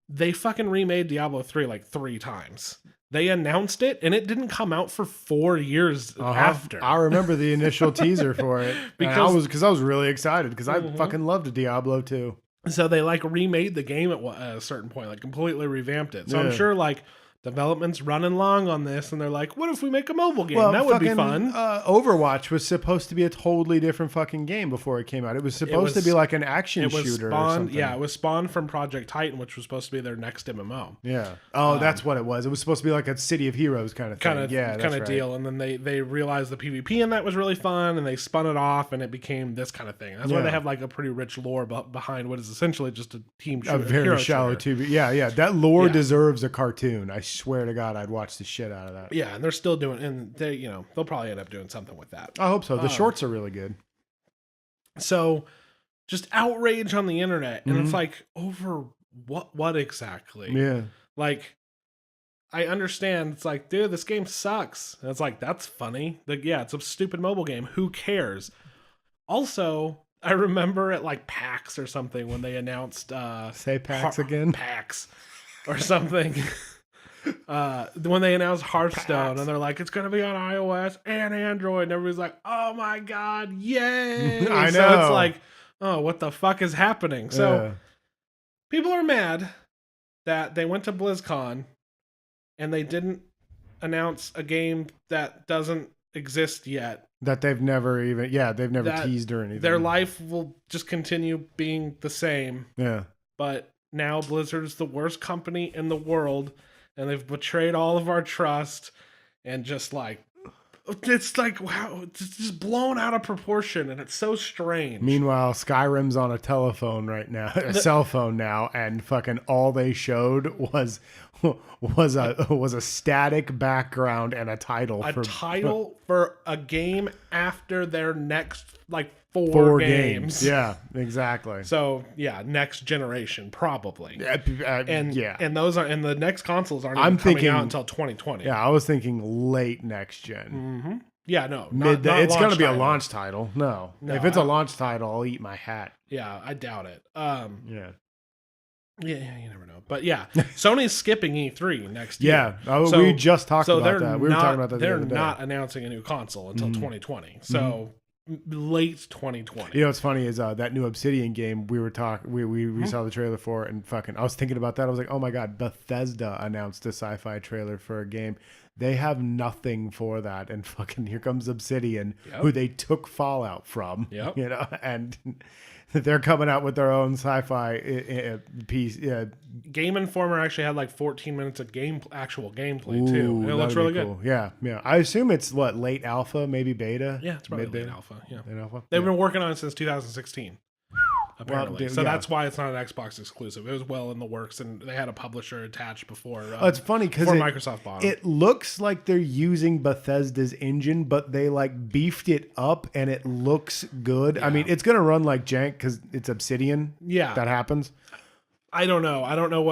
A: they fucking remade Diablo 3 like 3 times. They announced it and it didn't come out for 4 years after.
B: I remember the initial teaser for it because I was really excited because I fucking loved Diablo 2.
A: So they like remade the game at a certain point, like completely revamped it. So I'm sure like development's running long on this, and they're like, "What if we make a mobile game? That would be fun."
B: Overwatch was supposed to be a totally different fucking game before it came out. It was supposed to be like an action shooter or something.
A: Yeah, it was spawned from Project Titan, which was supposed to be their next MMO.
B: Yeah. Oh, that's what it was. It was supposed to be like a City of Heroes kind of thing. Kind of
A: deal. And then they realized the PvP in that was really fun, and they spun it off, and it became this kind of thing. That's why they have like a pretty rich lore behind what is essentially just a team shooter.
B: A very shallow TV. Yeah. That lore deserves a cartoon. I swear to God, I'd watch the shit out of that.
A: Yeah, and they're still doing, and they, they'll probably end up doing something with that.
B: I hope so. The shorts are really good.
A: So, just outrage on the internet, and it's like, over what exactly?
B: Yeah.
A: Like, I understand. It's like, dude, this game sucks. And it's like, that's funny. Like, yeah, it's a stupid mobile game. Who cares? Also, I remember at like PAX or something when they announced
B: say PAX again.
A: PAX or something. When they announced Hearthstone, and they're like, it's gonna be on iOS and Android, and everybody's like, oh my god, yay!
B: I know.
A: So it's like, oh, what the fuck is happening? So people are mad that they went to BlizzCon and they didn't announce a game that doesn't exist yet.
B: That they've never even they've never teased or anything.
A: Their life will just continue being the same.
B: Yeah.
A: But now Blizzard's the worst company in the world, and they've betrayed all of our trust, and just like, it's like, wow, it's just blown out of proportion, and it's so strange.
B: Meanwhile, Skyrim's on a telephone right now, a cell phone now, and fucking all they showed was a static background and a title.
A: For a game after their next like four games.
B: Yeah, exactly.
A: So yeah, next generation probably. And the next consoles aren't even coming out until 2020.
B: Yeah, I was thinking late next gen.
A: Mm-hmm. Yeah, no,
B: it's going to be a launch title. No, if it's a launch title, I'll eat my hat.
A: Yeah, I doubt it.
B: Yeah.
A: Yeah, you never know. But yeah, Sony's skipping E3 next year.
B: Yeah, we just talked about that. We were talking about that the
A: They're
B: other day.
A: not announcing a new console until 2020. So late 2020.
B: You know what's funny is that new Obsidian game we were talking. We saw the trailer for it, and fucking I was thinking about that. I was like, oh my god, Bethesda announced a sci-fi trailer for a game. They have nothing for that, and fucking here comes Obsidian, who they took Fallout from.
A: Yep.
B: You know, and they're coming out with their own sci-fi piece.
A: Game Informer actually had like 14 minutes of actual gameplay too. And it looks really good.
B: Yeah. I assume it's late alpha, maybe beta.
A: Yeah, it's probably late alpha. Yeah,
B: late alpha.
A: They've been working on it since 2016. Apparently, that's why it's not an Xbox exclusive. It was well in the works, and they had a publisher attached before.
B: It's funny because
A: Microsoft bought them.
B: It looks like they're using Bethesda's engine, but they like beefed it up, and it looks good. Yeah. I mean, it's gonna run like jank because it's Obsidian.
A: Yeah,
B: that happens.
A: I don't know. I don't know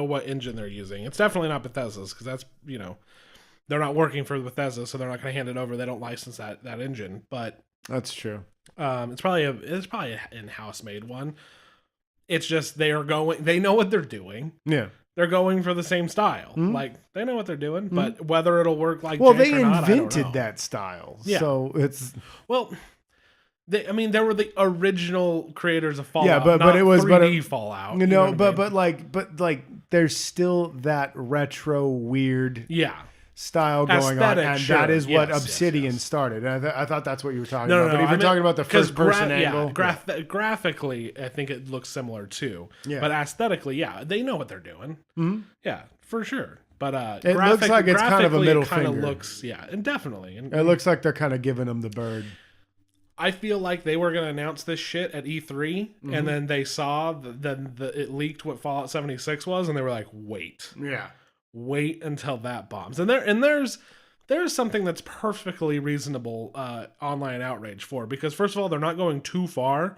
A: what engine they're using. It's definitely not Bethesda's because that's they're not working for Bethesda, so they're not going to hand it over. They don't license that engine, but
B: that's true.
A: It's probably an in-house made one. It's just they know what they're doing.
B: Yeah.
A: They're going for the same style. Mm-hmm. Like they know what they're doing, but whether it'll work like
B: they
A: or not,
B: invented that style. Yeah. So it's
A: there were the original creators of Fallout.
B: Yeah, but it was
A: 3D Fallout.
B: But there's still that retro weird.
A: Yeah.
B: Style going on, and that is what Obsidian started. And I thought that's what you were talking about. But if you're talking about the first person angle,
A: graphically, I think it looks similar too.
B: Yeah.
A: But aesthetically, they know what they're doing.
B: Mm-hmm.
A: Yeah, for sure. But
B: it looks like it's kind of a middle finger.
A: And definitely,
B: it looks like they're kind of giving them the bird.
A: I feel like they were going to announce this shit at E3, and then they saw it leaked what Fallout 76 was, and they were like, wait.
B: Yeah.
A: Wait until that bombs. And there's something that's perfectly reasonable online outrage for, because first of all, they're not going too far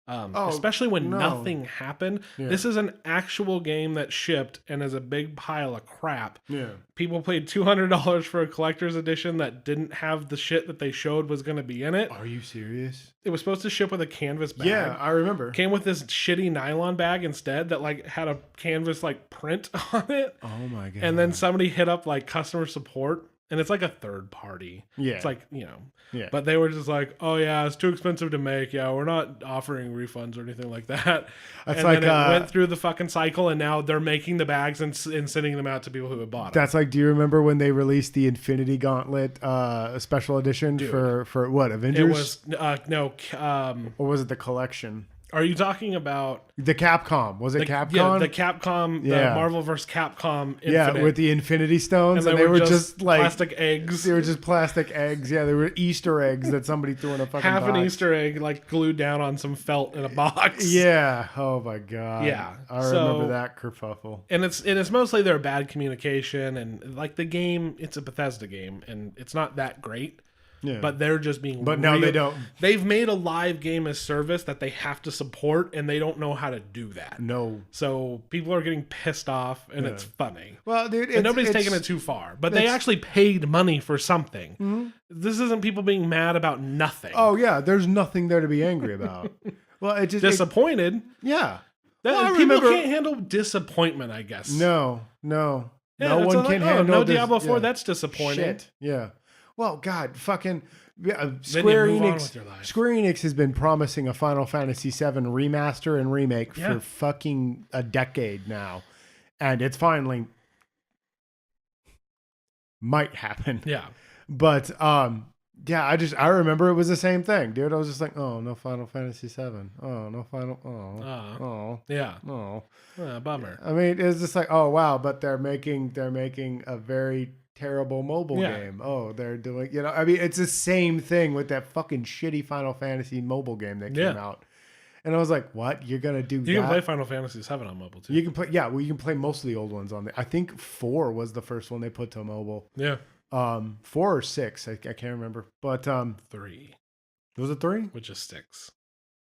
A: Especially when
B: no.
A: nothing happened.
B: Yeah.
A: This is an actual game that shipped and is a big pile of crap.
B: Yeah.
A: People paid $200 for a collector's edition that didn't have the shit that they showed was going to be in it.
B: Are you serious?
A: It was supposed to ship with a canvas bag.
B: Yeah, I remember.
A: Came with this shitty nylon bag instead that like had a canvas like print on it.
B: Oh my god.
A: And then somebody hit up like customer support, and it's like a third party.
B: Yeah.
A: It's like, you know.
B: Yeah.
A: But they were just like, oh yeah, it's too expensive to make. Yeah, we're not offering refunds or anything like that.
B: That's
A: and
B: like,
A: then it went through the fucking cycle, and now they're making the bags and sending them out to people who have bought them.
B: That's like, do you remember when they released the Infinity Gauntlet special edition for what, Avengers?
A: It was no.
B: Or was it the collection?
A: Are you talking about
B: The Capcom. Was it Capcom?
A: Yeah, the Capcom,
B: Yeah.
A: the Marvel vs. Capcom Infinite.
B: Yeah, with the Infinity Stones,
A: and
B: they were just like
A: plastic eggs.
B: They were just plastic eggs. Yeah, they were Easter eggs that somebody threw in a fucking
A: Half
B: box.
A: an Easter egg like glued down on some felt in a box.
B: Yeah. Oh my god.
A: Yeah.
B: I remember that kerfuffle.
A: And it's mostly their bad communication, and like the game, it's a Bethesda game and it's not that great.
B: Yeah.
A: But they're just being
B: But now they don't.
A: They've made a live game as service that they have to support, and they don't know how to do that.
B: No.
A: So people are getting pissed off, and it's funny.
B: Well, dude,
A: And nobody's taking it too far. But they actually paid money for something.
B: Mm-hmm.
A: This isn't people being mad about nothing.
B: Oh yeah, there's nothing there to be angry about. Well, it just
A: Disappointed.
B: yeah.
A: People
B: remember-
A: can't handle disappointment, I guess.
B: No.
A: Yeah,
B: no
A: it's
B: one
A: like,
B: can
A: oh,
B: handle
A: no
B: this-
A: Diablo 4,
B: yeah.
A: that's disappointing.
B: Shit. Yeah. Well, God, fucking
A: Square
B: Square Enix has been promising a Final Fantasy VII remaster and remake for fucking a decade now, and it's finally might happen.
A: Yeah.
B: But yeah, I remember it was the same thing, dude. I was just like, oh, no Final Fantasy VII. Oh, no Final.
A: Yeah.
B: Oh.
A: Bummer.
B: I mean, it's just like, oh wow, but they're making a very terrible mobile game. Oh, they're doing, I mean, it's the same thing with that fucking shitty Final Fantasy mobile game that came out. And I was like, what? You're going to do that?
A: You can play Final Fantasy VII on mobile too.
B: You can play, you can play most of the old ones on there. I think 4 was the first one they put to mobile.
A: Yeah.
B: 4 or 6, I can't remember. But
A: 3.
B: Was it 3?
A: Which is 6.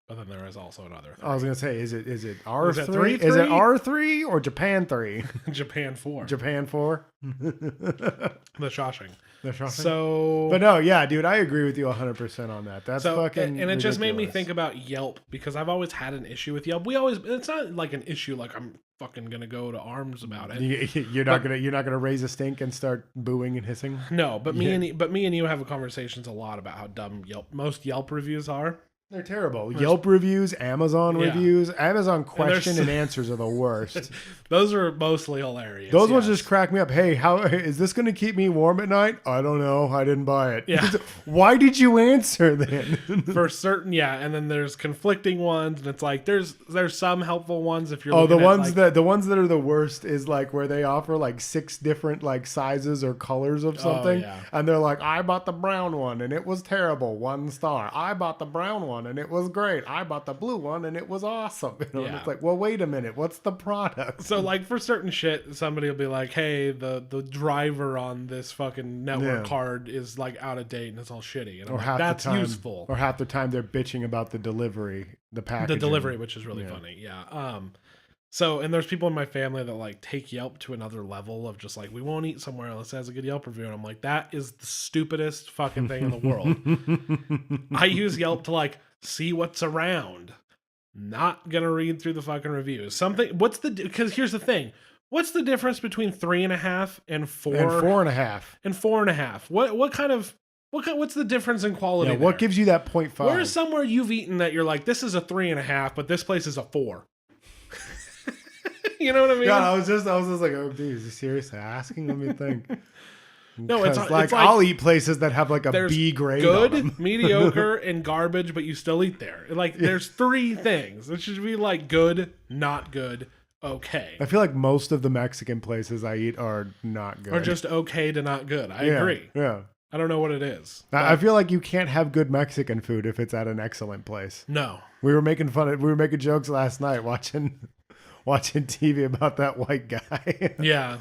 A: But then there is also another 3.
B: I was gonna say, is it R3?
A: Is it 3?
B: Is it R3 or Japan 3?
A: Japan 4.
B: Japan 4.
A: The Shawshank.
B: The Shawshank.
A: So,
B: but no, yeah, dude, I agree with you 100% on that. That's fucking
A: and it just made me
B: ridiculous.
A: think about Yelp, because I've always had an issue with Yelp. It's not like an issue like I'm fucking gonna go to arms about it.
B: You're not gonna raise a stink and start booing and hissing.
A: No, but me and you have conversations a lot about how dumb most Yelp reviews are.
B: They're terrible. Yelp reviews, Amazon reviews, Amazon question and answers are the worst.
A: Those are mostly hilarious.
B: Those ones just crack me up. Hey, how is this going to keep me warm at night? I don't know. I didn't buy it.
A: Yeah.
B: Why did you answer then?
A: For certain, yeah. And then there's conflicting ones, and it's like there's some helpful ones if you're.
B: Oh, the
A: looking
B: ones
A: at,
B: the ones that are the worst is like where they offer like 6 different like sizes or colors of something, and they're like, I bought the brown one and it was terrible, 1 star. I bought the brown one and it was great. I bought the blue one and it was awesome. And it's like, well, wait a minute, what's the product?
A: So like for certain shit, somebody will be like, hey, the driver on this fucking network card is like out of date and it's all shitty. And I'm like, that's useful.
B: Or half the time they're bitching about the delivery, the packaging.
A: The delivery, which is really funny. Yeah. So, and there's people in my family that like take Yelp to another level of just like, we won't eat somewhere unless it has a good Yelp review. And I'm like, that is the stupidest fucking thing in the world. I use Yelp to like see what's around. Not gonna read through the fucking reviews. Because here's the thing. What's the difference between 3.5 and 4?
B: And 4.5.
A: And 4.5. What's the difference in quality?
B: Yeah, what gives you that 0.5?
A: Where's somewhere you've eaten that you're like, this is a 3.5, but this place is a 4? You know what I mean?
B: God, I was just like, oh, dude, is he seriously asking? Let me think.
A: No, it's like
B: I'll eat places that have like a B grade.
A: Good,
B: on them.
A: mediocre, and garbage, but you still eat there. Like there's 3 things. It should be like good, not good, okay.
B: I feel like most of the Mexican places I eat are not good.
A: Or just okay to not good. I agree.
B: Yeah.
A: I don't know what it is.
B: I feel like you can't have good Mexican food if it's at an excellent place.
A: No.
B: We were making jokes last night watching TV about that white guy.
A: Yeah.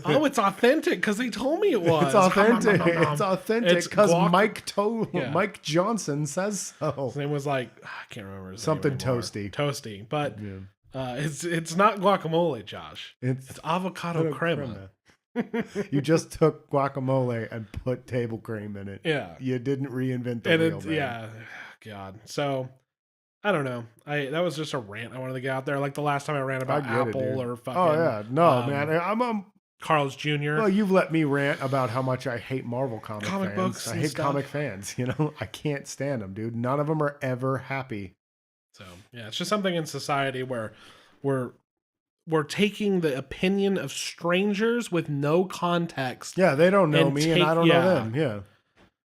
A: Oh, it's authentic because they told me it was.
B: It's authentic. It's authentic because
A: Yeah.
B: Mike Johnson says so.
A: His name was like, I can't remember his
B: Something
A: name anymore.
B: toasty.
A: Toasty, but
B: Yeah.
A: it's not guacamole, Josh.
B: It's
A: avocado crema.
B: You just took guacamole and put table cream in it.
A: Yeah,
B: You didn't reinvent the wheel, man.
A: yeah, God. So I don't know. That was just a rant I wanted to get out there. Like the last time I ran about Apple or fucking.
B: Oh yeah, no, man. I'm
A: Carl's Jr.
B: Well, you've let me rant about how much I hate Marvel comic fans.
A: books.
B: I hate comic fans. You know, I can't stand them, dude. None of them are ever happy.
A: So yeah, it's just something in society where we're taking the opinion of strangers with no context.
B: Yeah, they don't know me, and I don't know them. Yeah.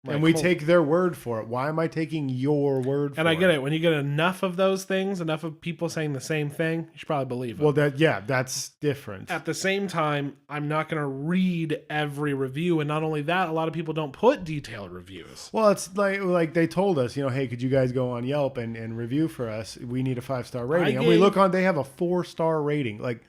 A: Like,
B: and we take their word for it. Why am I taking your word for it?
A: And I get it. When you get enough of those things, enough of people saying the same thing, you should probably believe it.
B: Well, that's different.
A: At the same time, I'm not going to read every review. And not only that, a lot of people don't put detailed reviews.
B: Well, it's like they told us, hey, could you guys go on Yelp and review for us? We need a 5-star rating. And we look on, they have a 4-star rating. Like,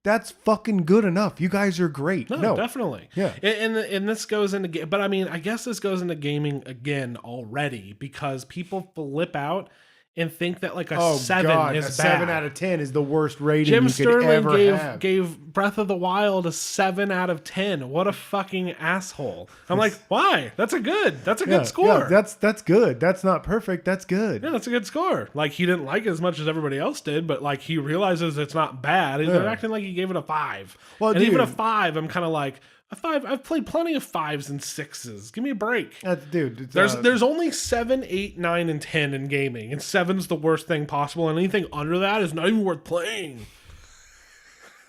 B: that's fucking good enough. You guys are great.
A: No, definitely.
B: Yeah.
A: And this goes into, but I mean, I guess this goes into gaming again already because people flip out and think that like a 7 is
B: a
A: bad.
B: 7 out of 10 is the worst rating
A: Jim
B: you could ever
A: Sterling
B: have.
A: gave Breath of the Wild a 7 out of 10. What a fucking asshole. I'm like, why? That's a good score.
B: Yeah, that's good. That's not perfect. That's good.
A: Yeah, that's a good score. Like, he didn't like it as much as everybody else did, but like he realizes it's not bad. He's acting like he gave it a 5.
B: Well,
A: and
B: dude,
A: even a 5, I'm kind of like, a 5. I've played plenty of 5s and 6s. Give me a break.
B: Dude,
A: There's only 7, 8, 9, and 10 in gaming, and 7's the worst thing possible, and anything under that is not even worth playing.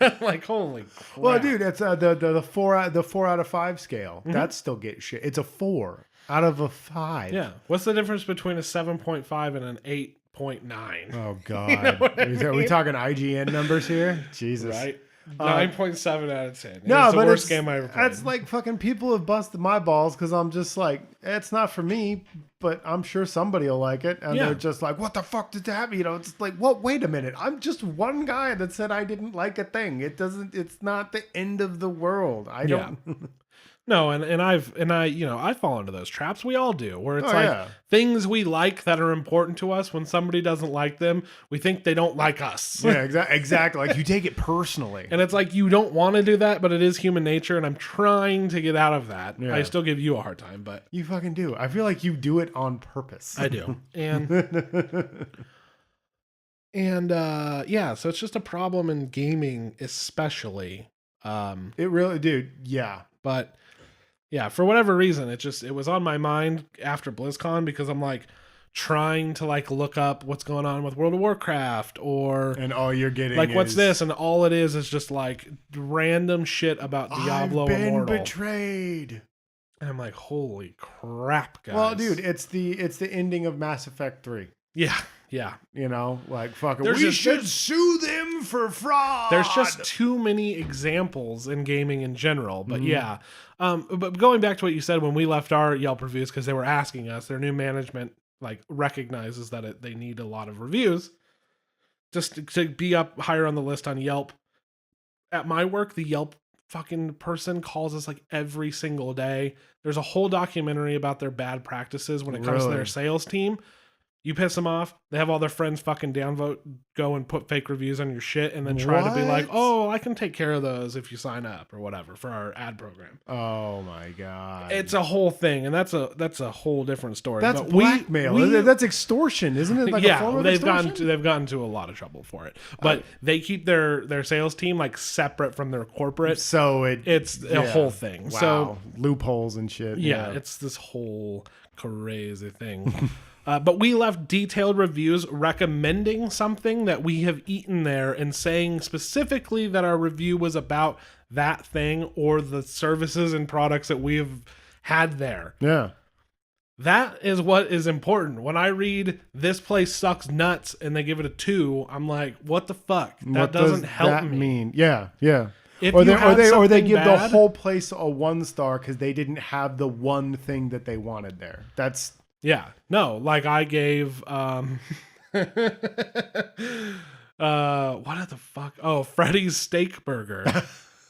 A: Like, holy crap.
B: Well, dude, it's the 4 out of 5 scale. Mm-hmm. That still gets shit. It's a 4 out of a 5.
A: Yeah. What's the difference between a 7.5 and an 8.9?
B: Oh God.
A: You know what I mean?
B: Are we talking IGN numbers here? Jesus.
A: Right. 9.7 out of 10.
B: No,
A: it's the
B: but
A: worst game I ever played.
B: That's like fucking people have busted my balls because I'm just like, it's not for me, but I'm sure somebody will like it. And they're just like, what the fuck did that mean? It's like, well, wait a minute. I'm just one guy that said I didn't like a thing. It's not the end of the world. I don't.
A: No, and I fall into those traps. We all do, where it's things we like that are important to us. When somebody doesn't like them, we think they don't like us.
B: Yeah, exactly. Like you take it personally,
A: and it's like you don't want to do that, but it is human nature, and I'm trying to get out of that. Yeah. I still give you a hard time, but
B: you fucking do. I feel like you do it on purpose.
A: I do, and so it's just a problem in gaming, especially.
B: It really, dude. Yeah,
A: but. Yeah, for whatever reason, it was on my mind after BlizzCon because I'm like trying to like look up what's going on with World of Warcraft
B: and all you're getting
A: like what's this, and all it is just like random shit about Diablo
B: I've been
A: Immortal.
B: Betrayed.
A: And I'm like, holy crap, guys.
B: Well, dude, it's the ending of Mass Effect 3.
A: Yeah.
B: Like fucking.
A: We
B: should sue them for fraud.
A: There's just too many examples in gaming in general, but but going back to what you said when we left our Yelp reviews, because they were asking us, their new management like recognizes that they need a lot of reviews just to be up higher on the list on Yelp. At my work, the Yelp fucking person calls us like every single day. There's a whole documentary about their bad practices when it comes to their sales team. You piss them off, they have all their friends fucking downvote, go and put fake reviews on your shit, and then try to be like, oh, I can take care of those if you sign up or whatever for our ad program.
B: Oh my God.
A: It's a whole thing, and that's a whole different story.
B: That's blackmail. That's extortion, isn't it? Like a form of extortion?
A: They've gotten to a lot of trouble for it. But they keep their sales team like separate from their corporate.
B: So
A: it's a whole thing.
B: Wow.
A: So
B: loopholes and shit.
A: Yeah, it's this whole crazy thing. But we left detailed reviews recommending something that we have eaten there and saying specifically that our review was about that thing or the services and products that we have had there.
B: Yeah.
A: That is what is important. When I read this place sucks nuts and they give it a 2, I'm like, what the fuck? That doesn't help me.
B: Mean? Yeah.
A: If
B: or they give the
A: bad,
B: whole place a 1 star because they didn't have the one thing that they wanted there. That's
A: like I gave what the fuck? Oh, Freddy's Steak Burger.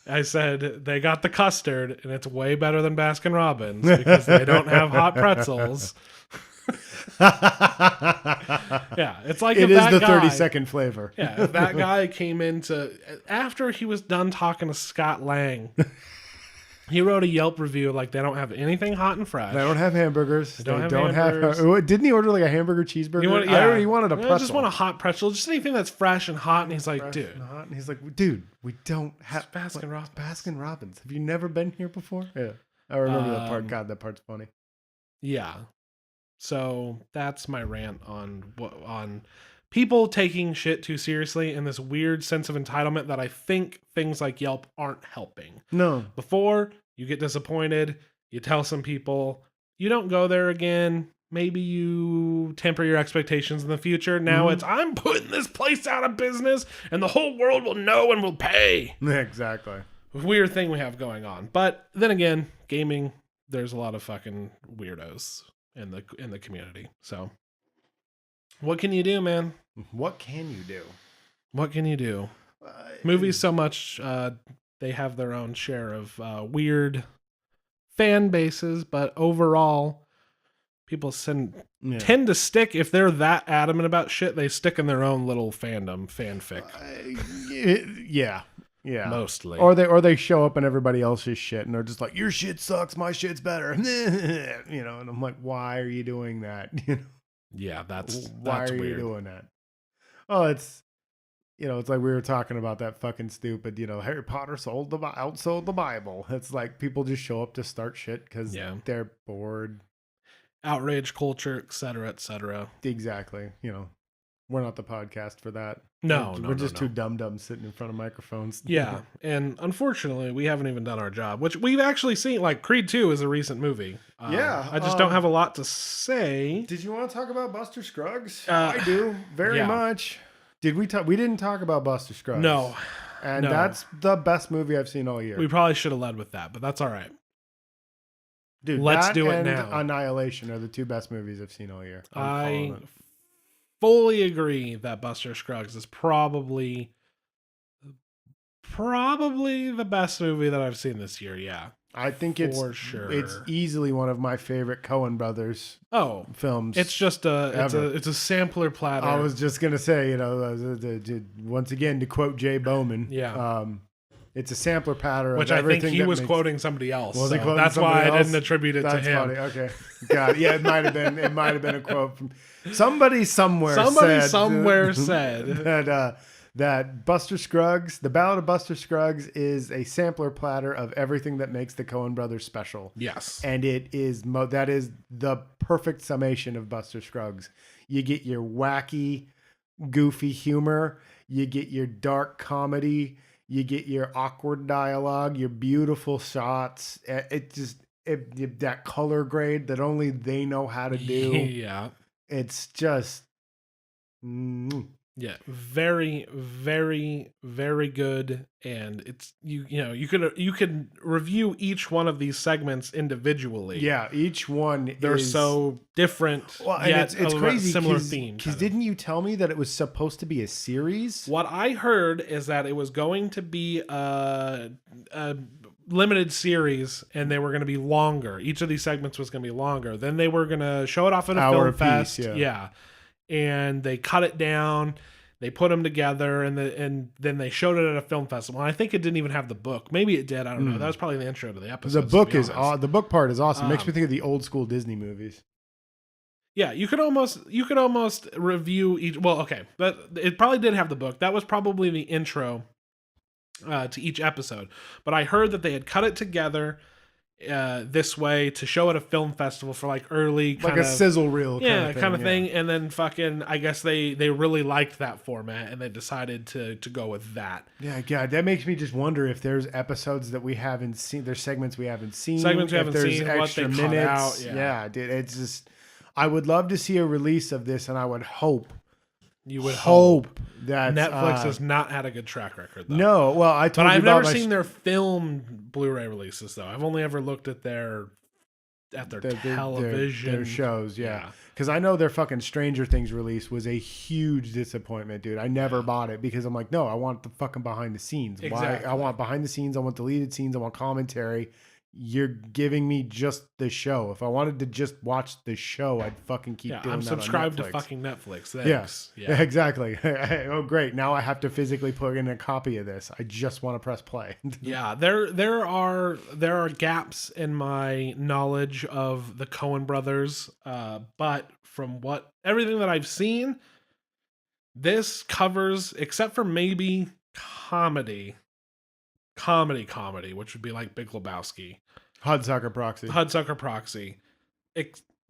A: I said they got the custard, and it's way better than Baskin Robbins because they don't have hot pretzels. Yeah, it's like
B: it
A: if
B: is
A: that
B: the
A: guy,
B: 30-second flavor.
A: Yeah, if that guy came into after he was done talking to Scott Lang, he wrote a Yelp review like they don't have anything hot and fresh.
B: They don't have hamburgers. They
A: don't have
B: have
A: hamburgers.
B: didn't he order like a hamburger cheeseburger? He wanted a pretzel.
A: I just want a hot pretzel, just anything that's fresh and hot. And he's like, dude,
B: and he's like, dude, we don't have
A: Baskin Robbins.
B: Baskin Robbins. Have you never been here before? Yeah, I remember that part. God, that part's funny.
A: Yeah. So that's my rant on people taking shit too seriously and this weird sense of entitlement that I think things like Yelp aren't helping.
B: No.
A: Before, you get disappointed, you tell some people, you don't go there again. Maybe you temper your expectations in the future. Now it's, I'm putting this place out of business and the whole world will know and will pay.
B: Exactly.
A: Weird thing we have going on. But then again, gaming, there's a lot of fucking weirdos in the community. So what can you do, man?
B: What can you do?
A: What can you do? Movies so much they have their own share of weird fan bases, but overall people tend to stick, if they're that adamant about shit, they stick in their own little fanfic.
B: Yeah.
A: Mostly.
B: Or they show up in everybody else's shit and they're just like, your shit sucks, my shit's better. And I'm like, why are you doing that?
A: Yeah, that's
B: why are
A: weird.
B: you doing that? Oh, it's it's like we were talking about that fucking stupid, Harry Potter outsold the Bible. It's like people just show up to start shit because they're bored.
A: Outrage culture, etc., etc.
B: Exactly. We're not the podcast for that.
A: No,
B: we're just two dum-dums sitting in front of microphones.
A: Yeah, and unfortunately, we haven't even done our job, which we've actually seen. Like Creed 2 is a recent movie. I just don't have a lot to say.
B: Did you want to talk about Buster Scruggs? I do very much. Did we talk? We didn't talk about Buster Scruggs.
A: No,
B: and that's the best movie I've seen all year.
A: We probably should have led with that, but that's all right.
B: Dude,
A: let's do it now.
B: Annihilation are the two best movies I've seen all year.
A: I fully agree that Buster Scruggs is probably the best movie that I've seen this year. Yeah,
B: I think
A: for sure.
B: It's easily one of my favorite Coen brothers. Films.
A: It's just it's a sampler platter.
B: I was just gonna say, once again to quote Jay Bowman.
A: Yeah.
B: It's a sampler pattern,
A: which I think he was quoting somebody else. So that's why I didn't attribute it to him.
B: Funny. Okay, got it. Yeah, it might have been. It might have been a quote from somebody somewhere. Said that Buster Scruggs, the Ballad of Buster Scruggs, is a sampler platter of everything that makes the Coen brothers special.
A: Yes,
B: and that is the perfect summation of Buster Scruggs. You get your wacky, goofy humor. You get your dark comedy. You get your awkward dialogue, your beautiful shots. That color grade that only they know how to do.
A: Yeah.
B: It's just...
A: Yeah, very, very, very good. And it's you could review each one of these segments individually.
B: Yeah, each one
A: they're so different.
B: Well, and it's crazy,
A: similar themes.
B: Because didn't you tell me that it was supposed to be a series?
A: What I heard is that it was going to be a limited series, and they were going to be longer. Each of these segments was going to be longer. Then they were going to show it off at a film fest. Yeah. And they cut it down. They put them together, and then they showed it at a film festival. And I think it didn't even have the book. Maybe it did. I don't know. That was probably the intro to the episode.
B: The book part is awesome. Makes me think of the old school Disney movies.
A: Yeah, you could almost review each. Well, okay, but it probably did have the book. That was probably the intro to each episode. But I heard that they had cut it together this way to show at a film festival for like early kind
B: of sizzle reel
A: kind of thing. And then fucking I guess they really liked that format and they decided to go with that.
B: Yeah, God, that makes me just wonder if there's episodes that we haven't seen, there's segments we haven't seen,
A: what they cut out.
B: Yeah, dude, it's just I would love to see a release of this, and I would hope that
A: Netflix has not had a good track record, though.
B: No, well,
A: I've never seen their film Blu-ray releases, though. I've only ever looked at their at their
B: their
A: television
B: shows. Yeah, because I know their fucking Stranger Things release was a huge disappointment, dude. I never bought it because I'm like, no, I want the fucking behind the scenes.
A: Exactly.
B: Why? I want behind the scenes. I want deleted scenes. I want commentary. You're giving me just the show. If I wanted to just watch the show, I'd fucking keep doing that.
A: I'm subscribed
B: on
A: to
B: Netflix.
A: Fucking Netflix. Thanks.
B: Yeah, exactly. Oh, great. Now I have to physically put in a copy of this. I just want to press play.
A: Yeah, there are gaps in my knowledge of the Coen brothers, but from everything that I've seen, this covers, except for maybe comedy, which would be like Big Lebowski,
B: Hudsucker Proxy.
A: Hudsucker Proxy,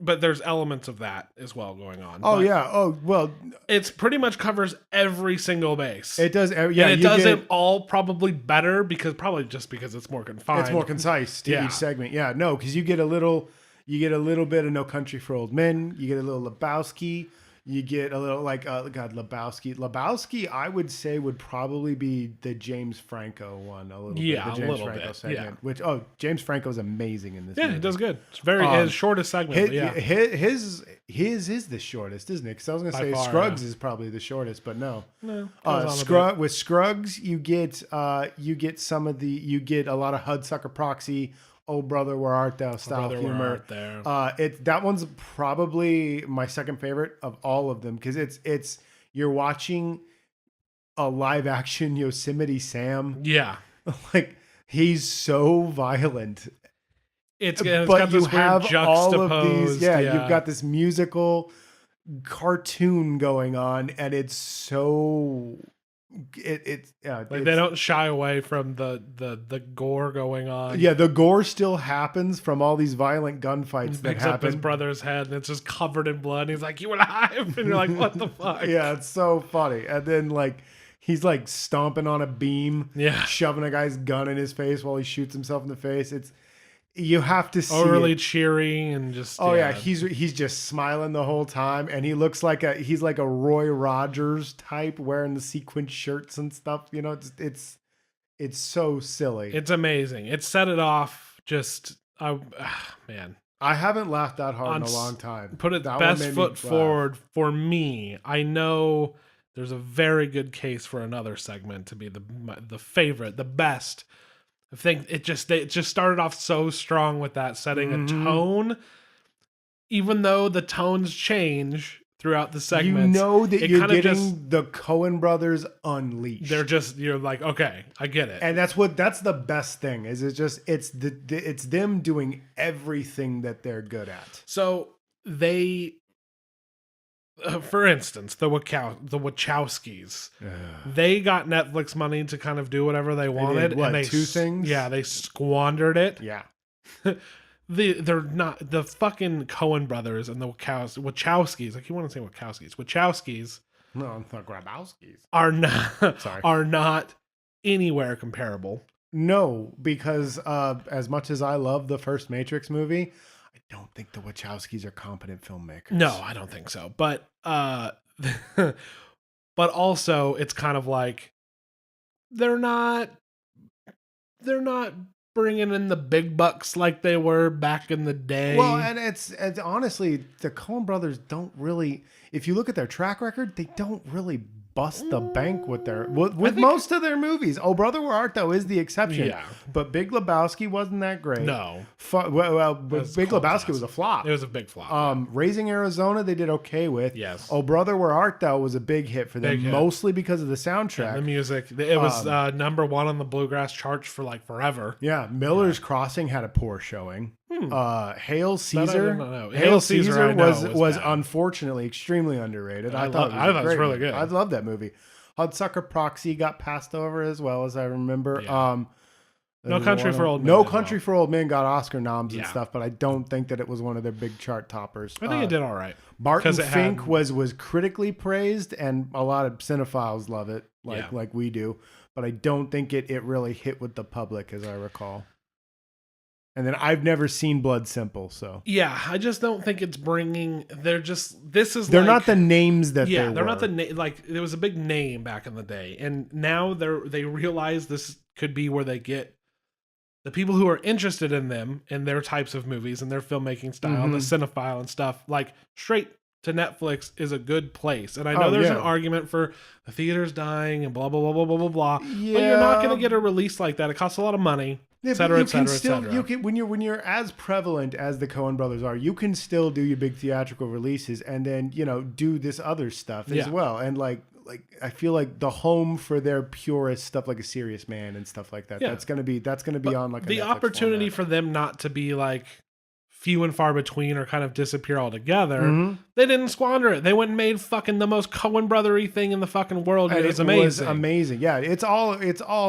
A: but there's elements of that as well going on.
B: Oh
A: but
B: yeah. Oh well.
A: it's pretty much covers every single base.
B: It does. Yeah,
A: and it does it all probably better because it's more confined.
B: It's more concise to each segment. Yeah, no, because you get a little bit of No Country for Old Men. You get a little Lebowski. You get a little Lebowski. Lebowski, I would say, would probably be the James Franco one. The James Franco segment. Which James Franco's amazing in this.
A: Yeah,
B: movie.
A: He does good. It's very his shortest segment.
B: His is the shortest, isn't it? Because I was gonna say Scruggs is probably the shortest, but no. With Scruggs, you get a lot of Hudsucker Proxy. Oh brother, where art thou? Style humor. That one's probably my second favorite of all of them because it's you're watching a live action Yosemite Sam.
A: Yeah,
B: like he's so violent.
A: It's got this weird juxtaposed.
B: All of these. Yeah, you've got this musical cartoon going on, and it's so. They
A: don't shy away from the gore going on.
B: Yeah, the gore still happens from all these violent gunfights that happen. Picks up
A: his brother's head and it's just covered in blood. And he's like, "You alive?" And you're like, "What the fuck?"
B: Yeah, it's so funny. And then he's stomping on a beam, shoving a guy's gun in his face while he shoots himself in the face. You have to see
A: overly cheery and just
B: he's just smiling the whole time, and he looks like he's like a Roy Rogers type wearing the sequin shirts and stuff. You know, it's so silly.
A: It's amazing. It set it off. Man,
B: I haven't laughed that hard in a long time.
A: Put it best foot forward for me. I know there's a very good case for another segment to be the favorite, the best. I think it just started off so strong with that setting a tone, even though the tones change throughout the segments.
B: You know that you're getting the Coen brothers unleashed.
A: You're like, okay, I get it.
B: And that's the best thing is it's them doing everything that they're good at.
A: So they, for instance, the Wachowskis, they got Netflix money to kind of do whatever they wanted.
B: And
A: they
B: two things?
A: Yeah, they squandered it.
B: Yeah.
A: They're not the fucking Coen brothers and the Wachowskis. Like you want to say Wachowskis.
B: No, I'm not Grabowskis.
A: Are not anywhere comparable.
B: No, because as much as I love the first Matrix movie, I don't think the Wachowskis are competent filmmakers.
A: No, I don't think so. But but also it's kind of like they're not bringing in the big bucks like they were back in the day.
B: Well, and it's honestly, the Coen brothers don't really, if you look at their track record, they don't really bust the bank with most of their movies. Oh Brother, Where Art Thou is the exception.
A: Yeah.
B: But Big Lebowski wasn't that great.
A: No.
B: Big Lebowski was a flop.
A: It was a big flop.
B: Raising Arizona, they did okay with.
A: Yes.
B: Oh Brother, Where Art Thou was a big hit for them, mostly because of the soundtrack.
A: And the music. It was number one on the Bluegrass charts for like forever.
B: Yeah. Miller's Crossing had a poor showing. Hail Caesar.
A: No.
B: Hail Caesar was unfortunately extremely underrated. I thought it was really good. I love that movie. Hudsucker Proxy got passed over as well as I remember.
A: Yeah. No Country for Old Men.
B: No Country for Old Men got Oscar noms and stuff, but I don't think that it was one of their big chart toppers.
A: I think it did all right.
B: Barton Fink was critically praised, and a lot of cinephiles love it, like we do. But I don't think it really hit with the public, as I recall. And then I've never seen Blood Simple, so
A: yeah, I just don't think it's bringing. They're
B: not the names that they were.
A: They're not the like. There was a big name back in the day, and now they realize this could be where they get the people who are interested in them and their types of movies and their filmmaking style, the cinephile and stuff, like straight to Netflix is a good place. And I know there's an argument for the theaters dying and blah, blah, blah, blah, blah, blah, blah.
B: Yeah.
A: But you're not going to get a release like that. It costs a lot of money, et cetera, et cetera, et cetera.
B: You can, when you're as prevalent as the Coen brothers are, you can still do your big theatrical releases and then, you know, do this other stuff as well. And like I feel like the home for their purest stuff, like A Serious Man and stuff like that. Yeah. That's gonna be on like a
A: the
B: Netflix
A: opportunity
B: format.
A: for them not to be like few and far between or kind of disappear altogether. They didn't squander it. They went and made fucking the most Coen brothery thing in the fucking world. And it was amazing.
B: Was amazing. Yeah, it's all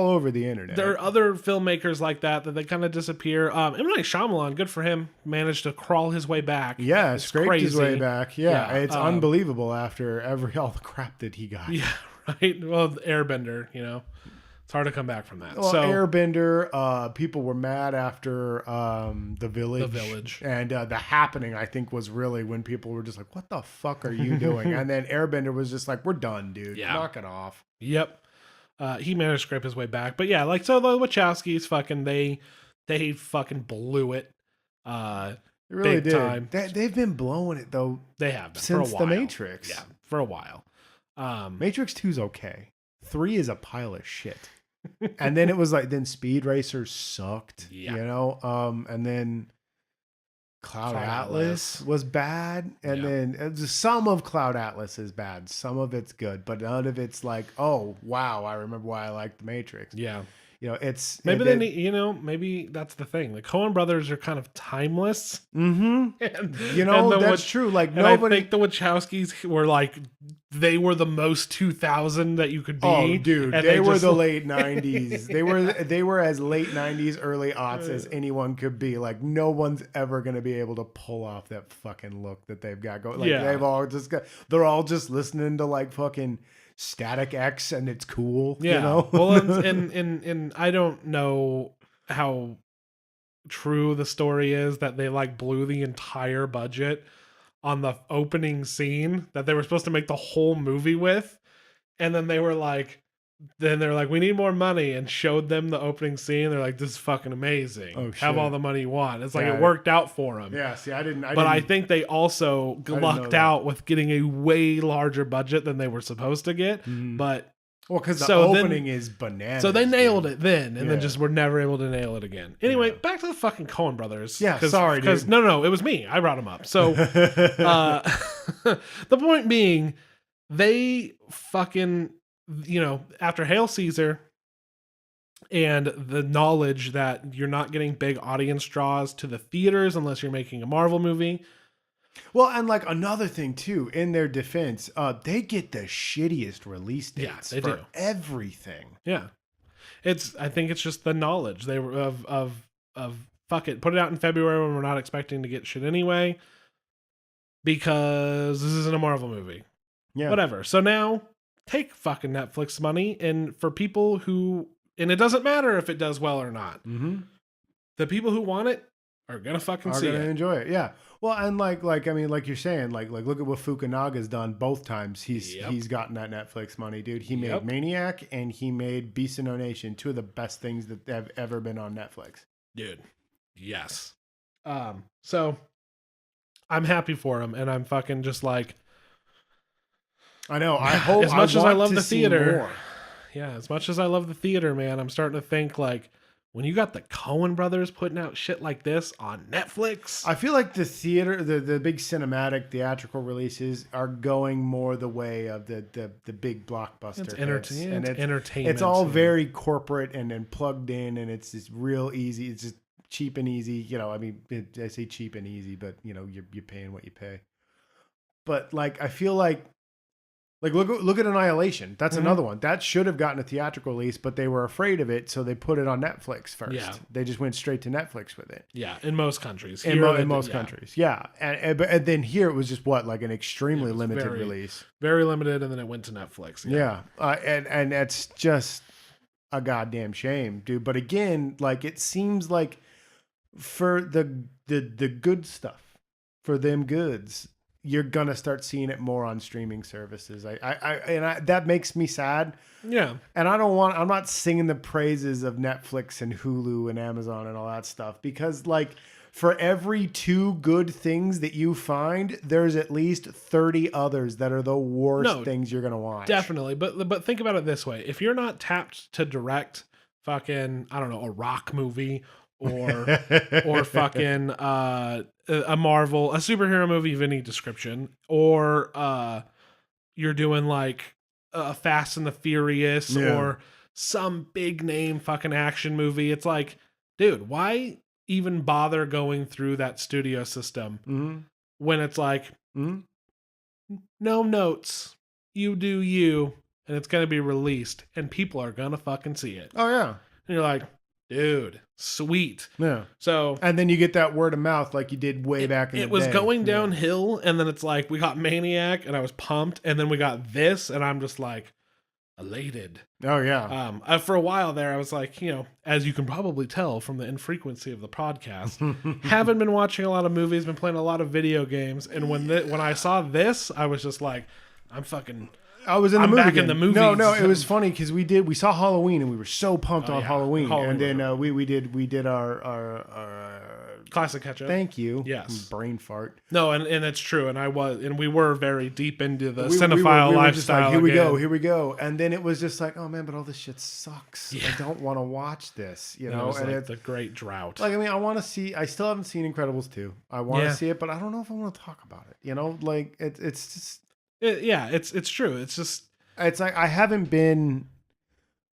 B: over the internet.
A: There are other filmmakers like that they kind of disappear. M. Night Shyamalan, good for him, managed to crawl his way back.
B: Yeah, scraped his way back. Yeah, it's unbelievable after all the crap that he got.
A: Yeah, right. Well, Airbender, you know. It's hard to come back from that.
B: Well, Airbender, people were mad after The Village.
A: The Village.
B: And The Happening, I think, was really when people were just like, what the fuck are you doing? And then Airbender was just like, we're done, dude. Yeah. Knock it off.
A: Yep. He managed to scrape his way back. But yeah, like, so the Wachowskis fucking, they fucking blew it.
B: They really did. Time. They've been blowing it, though.
A: They have been,
B: since The Matrix.
A: Yeah, for a while.
B: Matrix 2's okay. 3 is a pile of shit. And then it was like, then Speed Racer sucked, you know? And then Cloud Atlas was bad. And then some of Cloud Atlas is bad. Some of it's good, but none of it's like, oh, wow, I remember why I liked The Matrix.
A: Yeah.
B: You know, it's
A: maybe they need, you know, maybe that's the thing. The Coen brothers are kind of timeless.
B: And, you know, that's true. Like nobody.
A: I think the Wachowskis were like, they were the most 2000 that you could be.
B: Oh, dude, and they were the late 90s. They were as late 90s, early aughts as anyone could be. Like no one's ever gonna be able to pull off that fucking look that they've got going. Like they're all just listening to like fucking Static X and it's cool.
A: Yeah.
B: You know?
A: Well, and I don't know how true the story is that they like blew the entire budget on the opening scene that they were supposed to make the whole movie with. And then they're like, we need more money, and showed them the opening scene. They're like, this is fucking amazing. Oh, have all the money you want. It's like it worked out for them.
B: Yeah, see, I didn't.
A: I think they also lucked out with getting a way larger budget than they were supposed to get. But
B: because the opening is bananas.
A: So they nailed it then, and then just were never able to nail it again. Anyway, back to the fucking Coen brothers.
B: Yeah, sorry, dude.
A: No, it was me. I brought them up. So the point being, they fucking, you know, after Hail Caesar and the knowledge that you're not getting big audience draws to the theaters unless you're making a Marvel movie.
B: Well, and like another thing too, in their defense, they get the shittiest release dates for everything.
A: Yeah. I think it's just the knowledge they were of fuck it, put it out in February when we're not expecting to get shit anyway, because this isn't a Marvel movie. Yeah. Whatever. So now take fucking Netflix money, and for people who, and it doesn't matter if it does well or not. The people who want it are gonna fucking see it. Are gonna
B: enjoy it. Yeah. Well, and like I mean, like you're saying, like look at what Fukunaga's done both times. He's gotten that Netflix money, dude. He made Maniac and he made Beast of No Nation, two of the best things that have ever been on Netflix.
A: Dude. Yes. So I'm happy for him, and I'm fucking just like,
B: I know. I hope
A: as much as I love the theater. Yeah, as much as I love the theater, man, I'm starting to think like, when you got the Coen brothers putting out shit like this on Netflix,
B: I feel like the theater, the big cinematic theatrical releases are going more the way of the big blockbuster.
A: It's entertainment.
B: It's all very corporate and then plugged in, and it's just real easy. It's just cheap and easy. You know, I mean, I say cheap and easy, but you know, you're paying what you pay. But like, I feel like look at Annihilation. That's another one that should have gotten a theatrical release, but they were afraid of it, so they put it on Netflix first. Yeah. They just went straight to Netflix with it.
A: Yeah, in most countries.
B: In most countries, yeah. And then here it was just like an extremely limited release,
A: very limited, and then it went to Netflix.
B: Yeah, and that's just a goddamn shame, dude. But again, like it seems like for the good stuff, for them goods, you're gonna start seeing it more on streaming services. That makes me sad.
A: Yeah.
B: And I'm not singing the praises of Netflix and Hulu and Amazon and all that stuff, because like for every 2 good things that you find, there's at least 30 others that are the worst things you're going to watch.
A: Definitely. But think about it this way. If you're not tapped to direct fucking, I don't know, a rock movie or fucking a Marvel, a superhero movie of any description, or you're doing like Fast and the Furious or some big name fucking action movie, it's like, dude, why even bother going through that studio system when it's like, no notes, you do you, and it's going to be released and people are going to fucking see it.
B: Oh yeah.
A: And you're like, dude, sweet.
B: Yeah.
A: So,
B: and then you get that word of mouth like you did way back in the day. It
A: was going downhill, and then it's like we got Maniac and I was pumped, and then we got this and I'm just like elated.
B: Oh yeah.
A: For a while there I was like, as you can probably tell from the infrequency of the podcast, haven't been watching a lot of movies, been playing a lot of video games, and when I saw this, I was just like,
B: I was in the movie.
A: Back in the movies.
B: No, it was funny because we saw Halloween and we were so pumped on Halloween, and then we did our
A: classic catch up.
B: Thank you.
A: Yes.
B: Brain fart.
A: No, and it's true, and we were very deep into the cinephile lifestyle.
B: Just like, here we go, and then it was just like, oh man, but all this shit sucks. Yeah. I don't want to watch this,
A: It was and like it's the great drought.
B: Like, I mean, I want to see. I still haven't seen Incredibles 2. I want to see it, but I don't know if I want to talk about it. Like it's just.
A: It's true. It's just,
B: it's like I haven't been,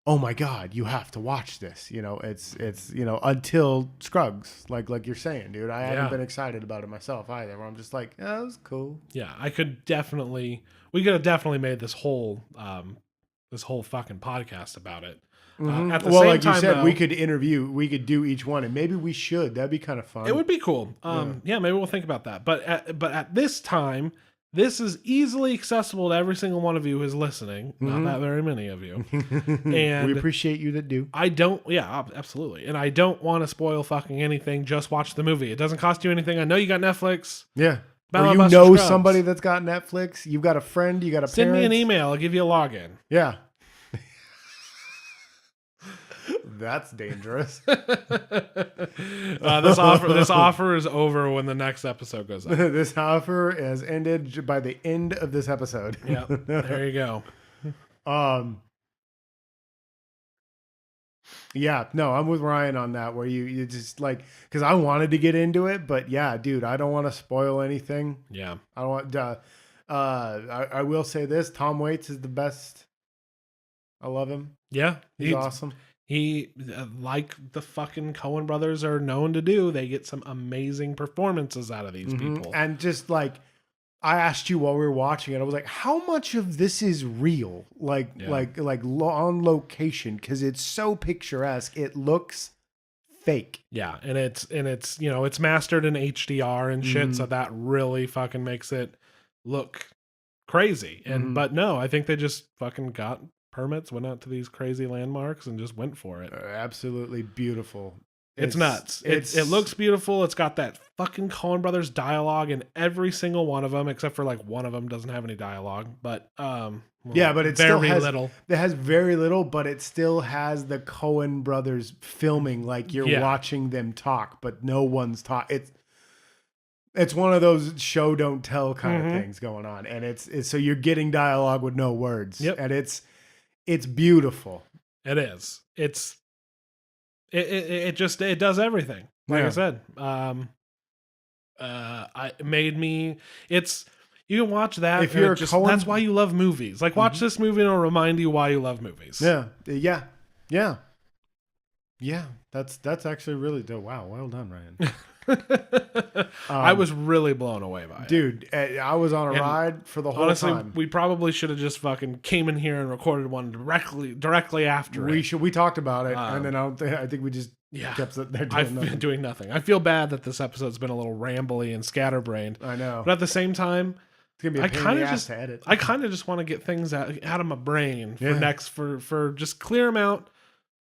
B: oh my God, you have to watch this. It's until Scruggs, like you're saying, dude. I haven't been excited about it myself either. Where I'm just like, yeah, that was cool.
A: Yeah, we could have definitely made this whole fucking podcast about it. At the same
B: like
A: time,
B: you said,
A: though,
B: we could do each one, and maybe we should. That'd be kind of fun.
A: It would be cool. Maybe we'll think about that. But at this time, this is easily accessible to every single one of you who's listening. Not that very many of you. And
B: we appreciate you that do.
A: Absolutely. And I don't want to spoil fucking anything. Just watch the movie. It doesn't cost you anything. I know you got Netflix.
B: Yeah.
A: Ballad
B: or you know somebody that's got Netflix. You've got a friend. You got a
A: Send
B: parent.
A: me an email. I'll give you a login.
B: Yeah. That's dangerous.
A: This offer is over when the next episode goes up.
B: This offer has ended by the end of this episode.
A: Yeah, there you go.
B: Yeah, no, I'm with Ryan on that. Where you just like, because I wanted to get into it, but yeah, dude, I don't want to spoil anything.
A: Yeah,
B: I don't want. I will say this: Tom Waits is the best. I love him.
A: Yeah,
B: he's awesome.
A: He, like the fucking Coen brothers are known to do, they get some amazing performances out of these people.
B: And just like, I asked you while we were watching it, I was like, how much of this is real? Like on location? Because it's so picturesque. It looks fake.
A: Yeah, and it's it's mastered in HDR and shit, so that really fucking makes it look crazy. And but no, I think they just fucking got permits, went out to these crazy landmarks and just went for it.
B: Absolutely beautiful.
A: It's nuts. It looks beautiful. It's got that fucking Coen brothers dialogue in every single one of them, except for like one of them doesn't have any dialogue. But
B: but it still has little. It has very little, but it still has the Coen brothers filming, like you're watching them talk, but no one's talking. It's one of those show don't tell kind of things going on, and it's so you're getting dialogue with no words.
A: Yep.
B: And it's beautiful.
A: It is. It does everything. Like I said, you can watch that.
B: If you're
A: that's why you love movies. Like watch this movie and it'll remind you why you love movies.
B: Yeah. That's actually really dope. Wow. Well done, Ryan.
A: I was really blown away by it.
B: Dude, I was on a ride for the whole time.
A: Honestly, we probably should have just fucking came in here and recorded one directly after
B: we talked about it, and then I think we just kept there
A: doing nothing. I feel bad that this episode's been a little rambly and scatterbrained.
B: I know.
A: But at the same time,
B: it's gonna be a pain in the ass to edit.
A: I kind of just want to get things out of my brain for just clear them out.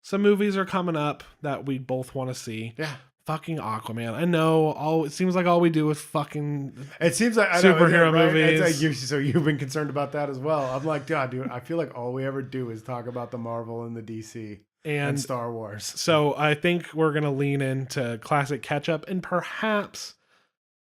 A: Some movies are coming up that we both want to see.
B: Yeah.
A: fucking Aquaman. I know it seems like all we do is fucking
B: It seems like
A: superhero movies.
B: It's like so you've been concerned about that as well. I'm like, God, dude, I feel like all we ever do is talk about the Marvel and the DC and Star Wars.
A: So I think we're gonna lean into classic catch up and perhaps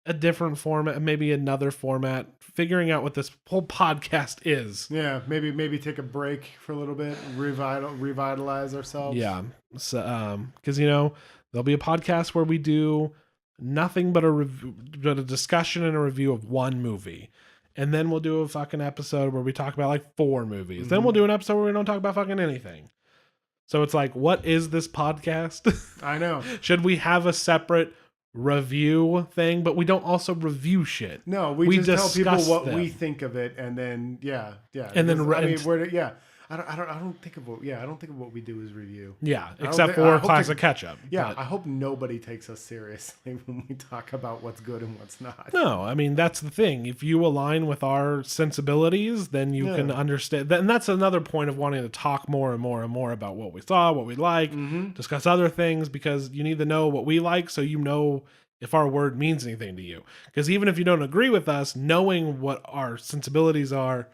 A: a different format, maybe another format, figuring out what this whole podcast is.
B: Yeah, maybe take a break for a little bit, revitalize ourselves.
A: Yeah, so because there'll be a podcast where we do nothing but a discussion and a review of one movie, and then we'll do a fucking episode where we talk about like 4 movies. Then we'll do an episode where we don't talk about fucking anything. So it's like, what is this podcast?
B: I know.
A: Should we have a separate review thing, but we don't also review shit?
B: No, we just tell people what
A: them.
B: we think of it, and then
A: and then
B: I don't think of what we do as review.
A: Yeah, except for classic catch up.
B: Yeah, I hope nobody takes us seriously when we talk about what's good and what's not.
A: No, I mean that's the thing. If you align with our sensibilities, then you can understand. And that's another point of wanting to talk more and more and more about what we saw, what we like, discuss other things, because you need to know what we like, so you know if our word means anything to you. Because even if you don't agree with us, knowing what our sensibilities are,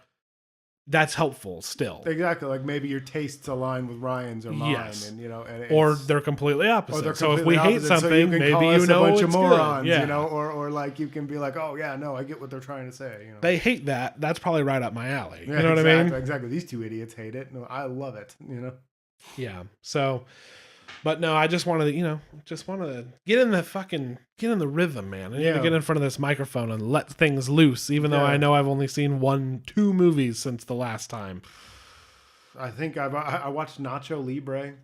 A: that's helpful still.
B: Exactly. Like maybe your tastes align with Ryan's or mine, and
A: or they're completely opposite. So if we hate something,
B: so you can
A: maybe
B: call us
A: a bunch
B: of morons,
A: good.
B: or like you can be like, oh yeah, no, I get what they're trying to say.
A: They hate that. That's probably right up my alley.
B: Yeah,
A: you know what I mean?
B: Exactly. These 2 idiots hate it. No, I love it.
A: Yeah. So, but no, I just wanted to, get in the rhythm, man. I need to get in front of this microphone and let things loose, even though I know I've only seen 2 movies since the last time.
B: I think I watched Nacho Libre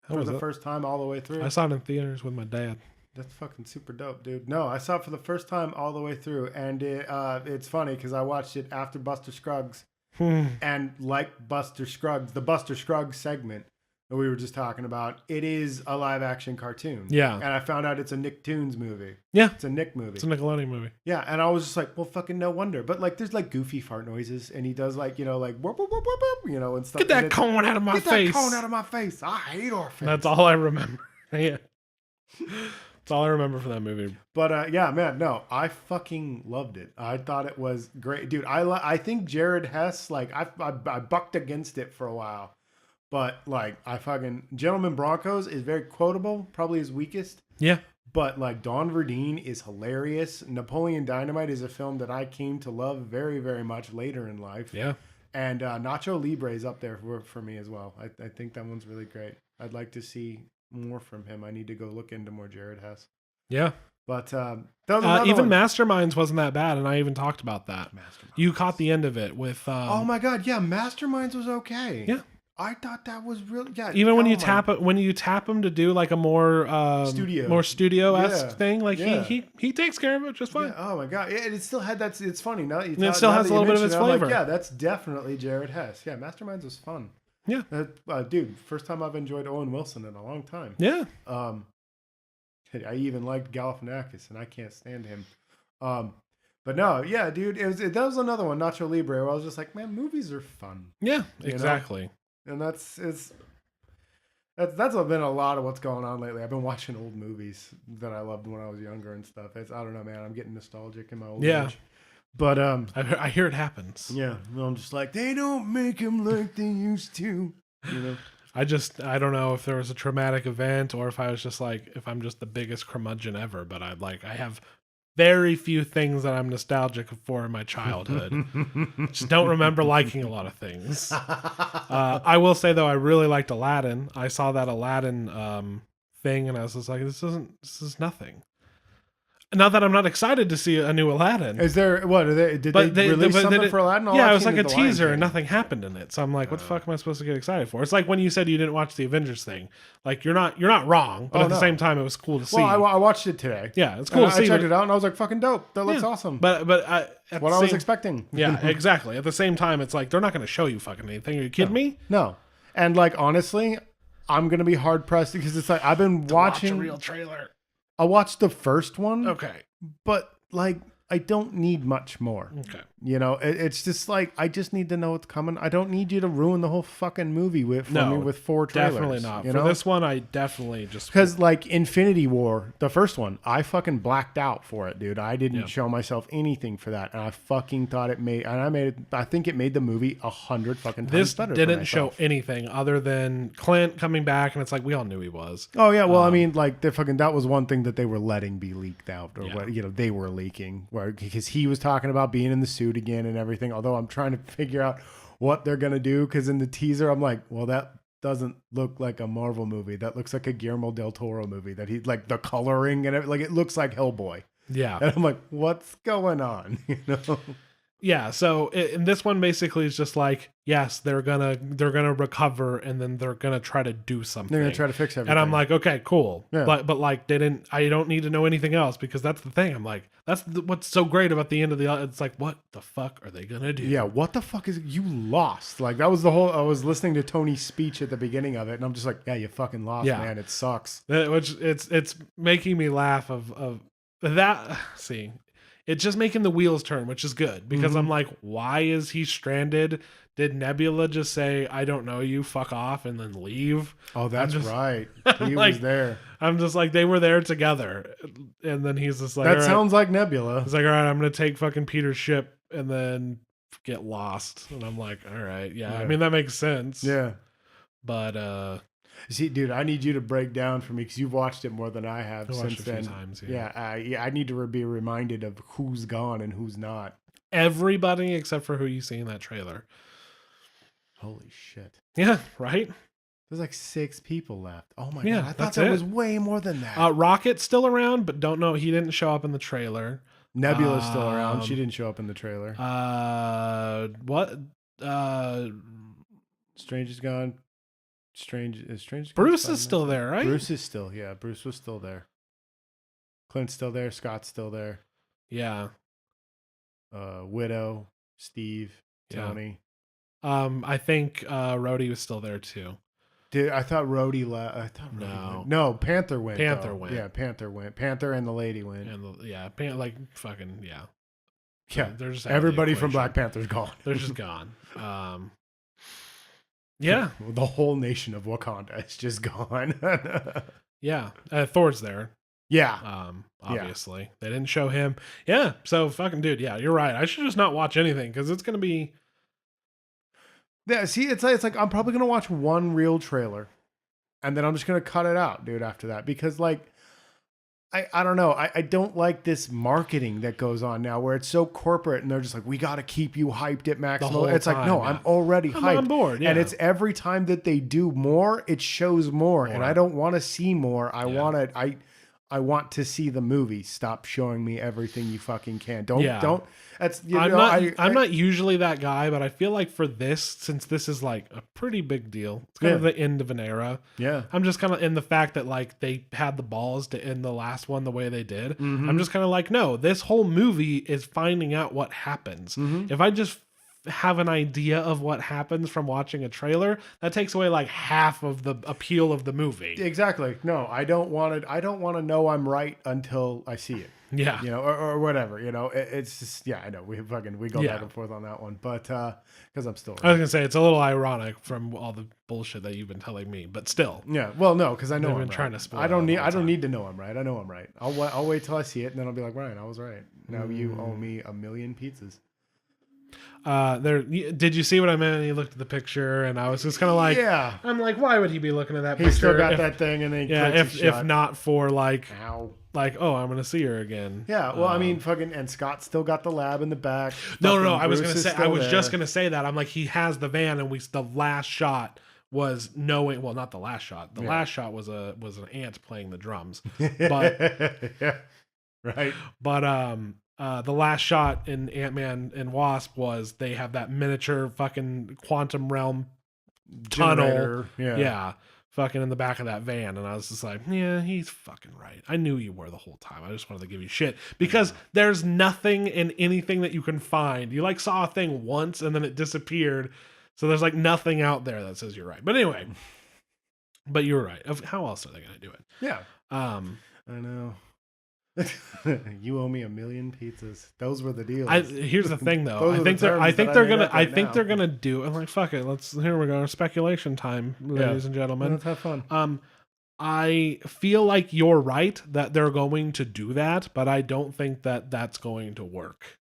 B: for the first time all the way through.
A: I saw it in theaters with my dad.
B: That's fucking super dope, dude. No, I saw it for the first time all the way through, and it's funny because I watched it after Buster Scruggs, and like Buster Scruggs, the Buster Scruggs segment that we were just talking about, it is a live action cartoon. Yeah. And I found out it's a Nicktoons movie.
A: Yeah.
B: It's a Nick movie.
A: It's a Nickelodeon movie.
B: Yeah. And I was just like, well, fucking no wonder. But like, there's like goofy fart noises, and he does like, like, whoop, whoop, whoop, whoop, whoop, and stuff.
A: Get that cone out of my face.
B: Get that cone out of my face. I hate our face.
A: That's all I remember. Yeah. That's all I remember from that movie.
B: But yeah, man, no, I fucking loved it. I thought it was great. Dude, I think Jared Hess, like, I bucked against it for a while. But like, Gentleman Broncos is very quotable, probably his weakest. Yeah. But like, Don Verdeen is hilarious. Napoleon Dynamite is a film that I came to love very, very much later in life. Yeah. And Nacho Libre is up there for me as well. I think that one's really great. I'd like to see more from him. I need to go look into more Jared Hess. Yeah. But
A: even Masterminds wasn't that bad, and I even talked about that. You caught the end of it with.
B: Oh my God! Yeah, Masterminds was okay. Yeah. I thought that was really
A: Even when you tap him to do like a more studio-esque thing, like he takes care of it just fine.
B: Yeah. Oh my God! It still had that. It's funny now.
A: It still has a little bit of its flavor.
B: Like, yeah, that's definitely Jared Hess. Yeah, Masterminds was fun. Yeah, dude, first time I've enjoyed Owen Wilson in a long time. Yeah. I even liked Galifianakis, and I can't stand him. But no, yeah, dude, that was another one, Nacho Libre, where I was just like, man, movies are fun. Yeah, exactly. And that's been a lot of what's going on lately. I've been watching old movies that I loved when I was younger and stuff. I don't know, man. I'm getting nostalgic in my old age. But
A: I hear it happens.
B: Yeah, I'm just like, they don't make them like they used to.
A: I don't know if there was a traumatic event or if I was just like, if I'm just the biggest curmudgeon ever. But I have very few things that I'm nostalgic for in my childhood. Just don't remember liking a lot of things. I will say though, I really liked Aladdin. I saw that Aladdin thing, and I was just like, this is nothing. Not that I'm not excited to see a new Aladdin.
B: Is there did they release something for Aladdin?
A: Yeah, it was like a teaser and nothing happened in it. So I'm like, what the fuck am I supposed to get excited for? It's like when you said you didn't watch the Avengers thing. Like you're not wrong, but at the same time, it was cool to see.
B: Well, I watched it today.
A: Yeah, it's cool to see.
B: I checked it out and I was like, fucking dope. That looks awesome.
A: But
B: I was expecting.
A: Yeah, exactly. At the same time, it's like they're not going to show you fucking anything. Are you kidding me?
B: No. And like honestly, I'm gonna be hard pressed because it's like I've been watching
A: a real trailer.
B: I watched the first one.
A: Okay.
B: But like I don't need much more.
A: Okay.
B: You know, it's just like, I just need to know what's coming. I don't need you to ruin the whole fucking movie for me with 4 trailers.
A: Definitely not.
B: You
A: For
B: know?
A: this one, I definitely just...
B: Because like Infinity War, the first one, I fucking blacked out for it, dude. I didn't show myself anything for that, and I fucking thought it made, and I think it made the movie 100 fucking times better.
A: This didn't show anything other than Clint coming back, and it's like, we all knew he was.
B: Oh yeah, well, I mean, like that was one thing that they were letting be leaked out, or what, you know, they were leaking, because he was talking about being in the suit again and everything. Although I'm trying to figure out what they're gonna do, because in the teaser, I'm like, well, that doesn't look like a Marvel movie. That looks like a Guillermo del Toro movie. That he, like, the coloring and everything, like, it looks like Hellboy.
A: Yeah,
B: and I'm like, what's going on? You know.
A: Yeah, so in this one basically is just like, yes, they're gonna recover, and then they're gonna try to do something.
B: They're gonna try to fix everything.
A: And I'm like, okay, cool.
B: Yeah.
A: But like, I don't need to know anything else, because that's the thing. I'm like, what's so great about the end of it's like, what the fuck are they gonna do?
B: Yeah, what the fuck is you lost? Like, that was the whole. I was listening to Tony's speech at the beginning of it, and I'm just like, yeah, you fucking lost, man. It sucks.
A: Which it's making me laugh of that. See. It's just making the wheels turn, which is good, because I'm like, why is he stranded? Did Nebula just say, I don't know you, fuck off, and then leave?
B: Oh, that's right. He
A: like,
B: was there.
A: I'm just like, they were there together. And then he's just like,
B: that sounds like Nebula.
A: He's like, all right, I'm going to take fucking Peter's ship and then get lost. And I'm like, all right. Yeah. I mean, that makes sense.
B: Yeah.
A: But,
B: see, dude, I need you to break down for me, because you've watched it more than I have since then.
A: Times,
B: I need to be reminded of who's gone and who's not.
A: Everybody except for who you see in that trailer.
B: Holy shit.
A: Yeah, right?
B: There's like 6 people left. Oh my
A: God.
B: I thought there was way more than that.
A: Rocket's still around, but don't know. He didn't show up in the trailer.
B: Nebula's still around. She didn't show up in the trailer.
A: What?
B: Strange is gone. Strange.
A: Bruce is still there, right?
B: Bruce is still, Bruce was still there. Clint's still there. Scott's still there.
A: Yeah.
B: Widow, Steve, Tony.
A: I think Rhodey was still there too.
B: Dude, I thought Rhodey left. I thought Rhodey went. No, Panther went.
A: Panther went.
B: Yeah, Panther went. Panther and the lady went.
A: And like fucking yeah.
B: Yeah,
A: they're just
B: everybody from Black Panther's gone.
A: They're just gone. Yeah,
B: the whole nation of Wakanda is just gone.
A: Yeah, Thor's there.
B: Yeah.
A: Obviously they didn't show him. Yeah, so fucking dude. Yeah, you're right. I should just not watch anything, because it's gonna be.
B: Yeah, see, it's like I'm probably gonna watch one real trailer, and then I'm just gonna cut it out, dude. After that, because like. I don't know. I don't like this marketing that goes on now, where it's so corporate and they're just like, we got to keep you hyped at maximum. It's like, no, I'm already hyped.
A: I'm on board. Yeah.
B: And it's every time that they do more, it shows more. And I don't want to see more. I want to see the movie. Stop showing me everything you fucking can. Don't. That's
A: I'm not usually that guy, but I feel like for this, since this is like a pretty big deal, it's kind of the end of an era.
B: Yeah,
A: I'm just kind of in the fact that like they had the balls to end the last one the way they did. I'm just kind of like, no, this whole movie is finding out what happens. If I just have an idea of what happens from watching a trailer, that takes away like half of the appeal of the movie.
B: Exactly. No, I don't want to know I'm right until I see it.
A: Yeah.
B: You know, or whatever, you know, it's just, I know we go back and forth on that one, but because I'm still right.
A: I was gonna say it's a little ironic from all the bullshit that you've been telling me, but still.
B: Yeah. Well, no, because I know I'm
A: trying
B: right.
A: to spoil.
B: I don't need to know I'm right. I know I'm right. I'll wait till I see it, and then I'll be like, Ryan, I was right. Now you owe me 1,000,000 pizzas.
A: Did you see what I meant? He looked at the picture, and I was just kind of like, I'm like, why would he be looking at that picture?
B: He still got that thing, and then
A: if not for like,
B: ow.
A: Like, oh, I'm gonna see her again.
B: Yeah, well, I mean, fucking, and Scott still got the lab in the back.
A: No. I was just gonna say that. I'm like, he has the van, and the last shot was knowing. Well, not the last shot. The last shot was an ant playing the drums. But
B: yeah, right.
A: But the last shot in Ant-Man and Wasp was they have that miniature fucking quantum realm tunnel. Yeah. Fucking in the back of that van. And I was just like, yeah, he's fucking right. I knew you were the whole time. I just wanted to give you shit. Because there's nothing in anything that you can find. You like saw a thing once and then it disappeared. So there's like nothing out there that says you're right. But anyway. But you're right. How else are they going to do it?
B: Yeah. I know. You owe me 1,000,000 pizzas. Those were the deals.
A: Here's the thing, though.
B: Those
A: I
B: are
A: think
B: the
A: they're. I
B: terms
A: think
B: that
A: they're
B: made
A: gonna.
B: up
A: I
B: right
A: think
B: now.
A: they're gonna do. I'm like, fuck it. Here we go. Speculation time, ladies and gentlemen.
B: Let's have fun.
A: I feel like you're right that they're going to do that, but I don't think that that's going to work.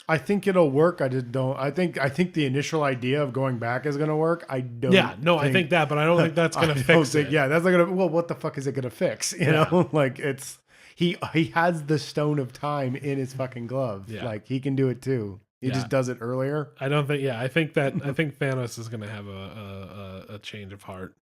B: I think it'll work. I just don't. I think the initial idea of going back is going to work. I don't.
A: Yeah, no, I think that, but I don't think that's going to fix it.
B: Yeah, that's not going to. Well, what the fuck is it going to fix? You know, like it's he has the stone of time in his fucking glove.
A: Yeah.
B: Like he can do it too. He just does it earlier.
A: I don't think. Yeah, I think Thanos is going to have a change of heart.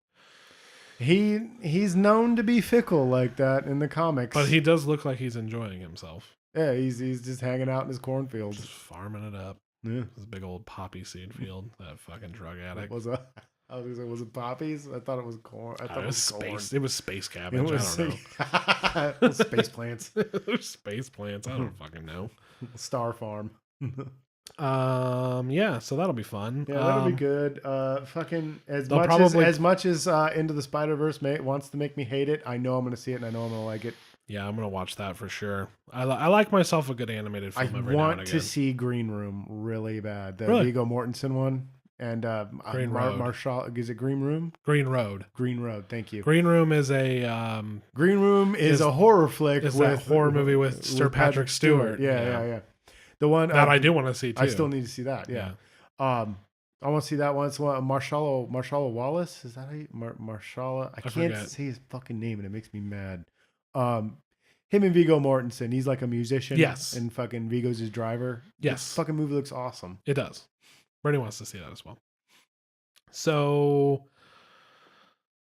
B: He's known to be fickle like that in the comics,
A: but he does look like he's enjoying himself.
B: Yeah, he's just hanging out in his cornfield,
A: just farming it up.
B: Yeah,
A: this big old poppy seed field. That fucking drug addict.
B: Was it poppies? I thought it was corn. I thought it was
A: space. It was space cabbage.
B: I
A: don't know.
B: Space plants.
A: Space plants. I don't fucking know.
B: Star Farm.
A: Yeah, so that'll be fun.
B: Yeah, that'll be good. Fucking as much as Into the Spider-Verse wants to make me hate it, I know I'm gonna see it and I know I'm gonna like it.
A: Yeah, I'm gonna watch that for sure. I like myself a good animated film every now and again. I want
B: to see Green Room really bad. The
A: really?
B: Viggo Mortensen one. And
A: Green Road.
B: Marshall, is it Green Room?
A: Green Road.
B: Green Road. Thank you.
A: Green Room is a
B: a horror flick.
A: Is that horror movie with Sir Patrick Stewart?
B: Yeah. The one
A: that I do want to see too.
B: I still need to see that. Yeah. I want to see that one. It's Marshala Wallace. Is that how you Marshala? I can't say his fucking name and it makes me mad. Him and Viggo Mortensen. He's like a musician.
A: Yes.
B: And fucking Viggo's his driver.
A: Yes.
B: The fucking movie looks awesome.
A: It does. Bernie wants to see that as well. So,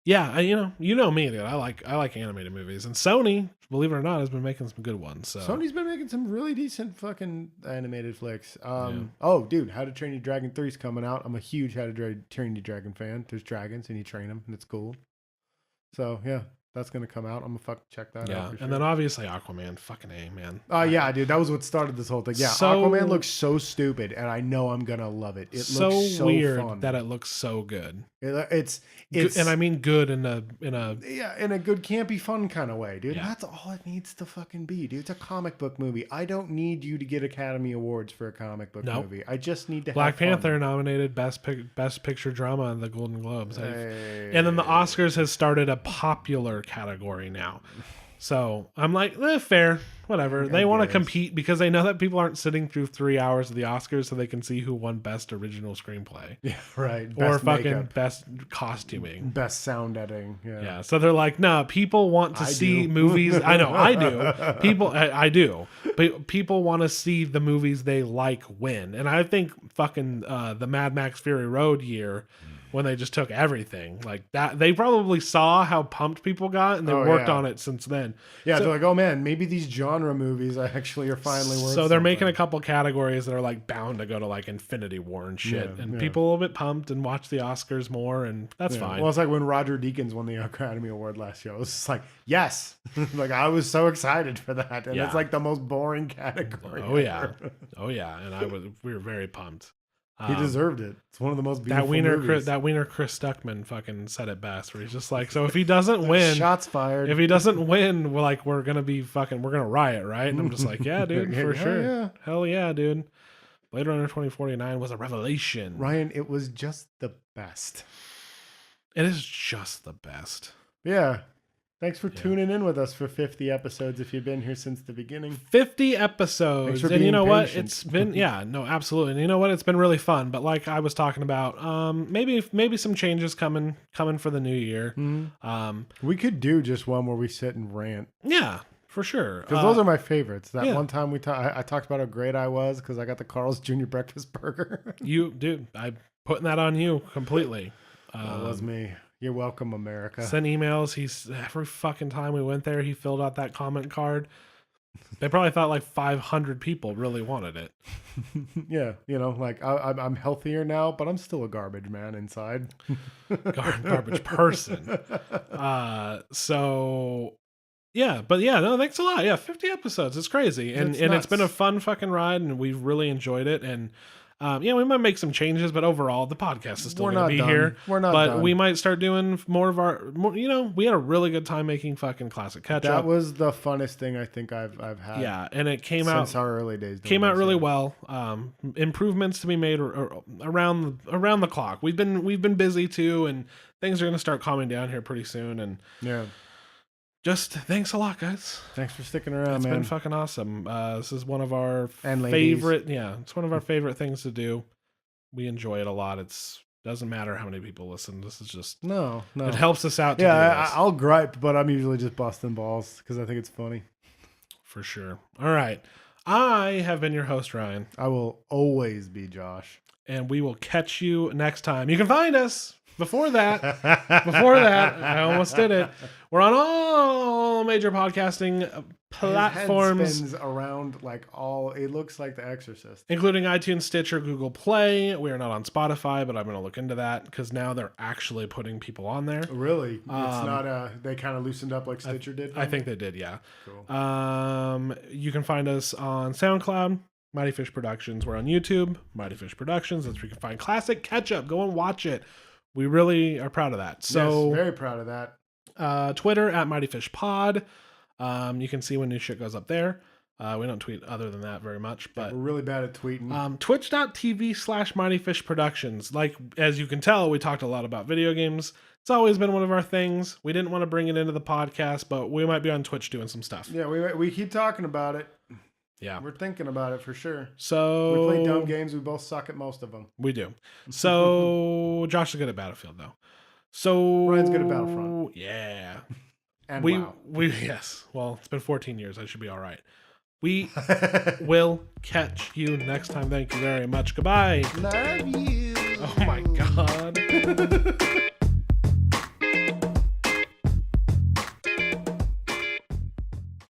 A: yeah, you know me, dude. I like animated movies, and Sony, believe it or not, has been making some good ones. So
B: Sony's been making some really decent fucking animated flicks. Oh, dude, How to Train Your Dragon 3 is coming out. I'm a huge How to Train Your Dragon fan. There's dragons, and you train them, and it's cool. So yeah. That's gonna come out. I'm gonna fucking check that out.
A: Yeah,
B: for sure.
A: And then obviously Aquaman, fucking A, man.
B: Yeah, dude, that was what started this whole thing. Yeah, Aquaman looks so stupid, and I know I'm gonna love it. It looks so
A: weird
B: fun.
A: that it looks so good.
B: It's
A: and I mean good in a
B: in a good campy fun kind of way, dude. Yeah. That's all it needs to fucking be, dude. It's a comic book movie. I don't need you to get Academy Awards for a comic book movie. I just need to.
A: Black
B: have
A: Panther
B: fun.
A: Nominated Best Picture Drama on the Golden Globes, and then the Oscars has started a popular category now. So I'm like, fair, whatever. They want to compete because they know that people aren't sitting through 3 hours of the Oscars so they can see who won Best Original Screenplay.
B: Yeah, right.
A: Or fucking Best Costuming.
B: Best Sound Editing.
A: Yeah. So they're like, no, people want to see movies. I know, I do. I do. But people want to see the movies they like win. And I think fucking the Mad Max Fury Road year, when they just took everything like that, they probably saw how pumped people got and they worked on it since then.
B: Yeah, so, they're like, oh man, maybe these genre movies actually are finally worth
A: So they're making a couple categories that are like bound to go to like Infinity War and shit. And people are a little bit pumped and watch the Oscars more, and that's fine.
B: Well, it's like when Roger Deakins won the Academy Award last year. It was just like, yes. Like I was so excited for that. And it's like the most boring category.
A: Oh yeah. And we were very pumped.
B: He deserved it. It's one of the most beautiful
A: movies. That wiener Chris Stuckman fucking said it best, where he's just like, so if he doesn't win,
B: shots fired.
A: If he doesn't win, we're gonna riot, right? And I'm just like, yeah, dude, for sure.
B: Yeah.
A: Hell yeah, dude. Blade Runner 2049 was a revelation.
B: Ryan, it was just the best.
A: It is just the best.
B: Yeah. Thanks for tuning in with us for 50 episodes if you've been here since the beginning.
A: 50 episodes. And you know what? It's been, absolutely. And you know what? It's been really fun. But like I was talking about, maybe some changes coming for the new year.
B: Mm-hmm. We could do just one where we sit and rant.
A: Yeah, for sure.
B: Because those are my favorites. That one time I talked about how great I was because I got the Carl's Jr. breakfast burger.
A: I'm putting that on you completely.
B: That was me. You're welcome, America.
A: Send emails. Every fucking time we went there, he filled out that comment card. They probably thought like 500 people really wanted it.
B: Yeah, like I'm healthier now, but I'm still a garbage man inside.
A: Garbage person. So yeah, but yeah, no, thanks a lot. Yeah, 50 episodes. It's crazy, and it's been a fun fucking ride, and we've really enjoyed it. And Yeah, we might make some changes, but overall, the podcast is still
B: We're
A: going
B: not
A: to be
B: done.
A: here.
B: We're not
A: But
B: done.
A: we might start doing more of our, we had a really good time making fucking classic catch
B: That
A: up.
B: was the funnest thing I think I've had.
A: Yeah, and it came
B: since
A: out
B: our early days.
A: came out really well. Improvements to be made around the clock. We've been busy too, and things are going to start calming down here pretty soon. And
B: Yeah.
A: just thanks a lot, guys.
B: Thanks for sticking around,
A: It's
B: man.
A: been fucking awesome. This is one of our
B: And ladies.
A: favorite. Yeah, it's one of our favorite things to do. We enjoy it a lot. Doesn't matter how many people listen. This is just
B: No.
A: it helps us out. To
B: Yeah,
A: do this,
B: I'll gripe, but I'm usually just busting balls because I think it's funny.
A: for sure. All right, I have been your host, Ryan,
B: I will always be Josh.
A: and we will catch you next time. You can find us. Before that, I almost did it. We're on all major podcasting platforms,
B: His head spins around like it looks like The Exorcist.
A: including iTunes, Stitcher, Google Play. We are not on Spotify, but I'm going to look into that because now they're actually putting people on there.
B: Really? It's not they kind of loosened up like Stitcher did?
A: I think they did, yeah.
B: Cool.
A: You can find us on SoundCloud, Mighty Fish Productions. We're on YouTube, Mighty Fish Productions. That's where you can find classic catch-up. Go and watch it. We really are proud of that. So
B: yes, very proud of that.
A: Twitter at Mighty Fish Pod. You can see when new shit goes up there. We don't tweet other than that very much, but
B: We're really bad at tweeting.
A: Twitch.tv/Mighty Fish Productions. Like, as you can tell, we talked a lot about video games. It's always been one of our things. We didn't want to bring it into the podcast, but we might be on Twitch doing some stuff.
B: Yeah, we keep talking about it.
A: Yeah.
B: We're thinking about it for sure.
A: So
B: We play dumb games. We both suck at most of them.
A: we do. So Josh is good at Battlefield, though. So
B: Ryan's good at Battlefront.
A: Yeah.
B: And
A: we
B: wow.
A: yes. Well, it's been 14 years. I should be all right. We will catch you next time. Thank you very much. Goodbye.
B: Love you.
A: Oh my God.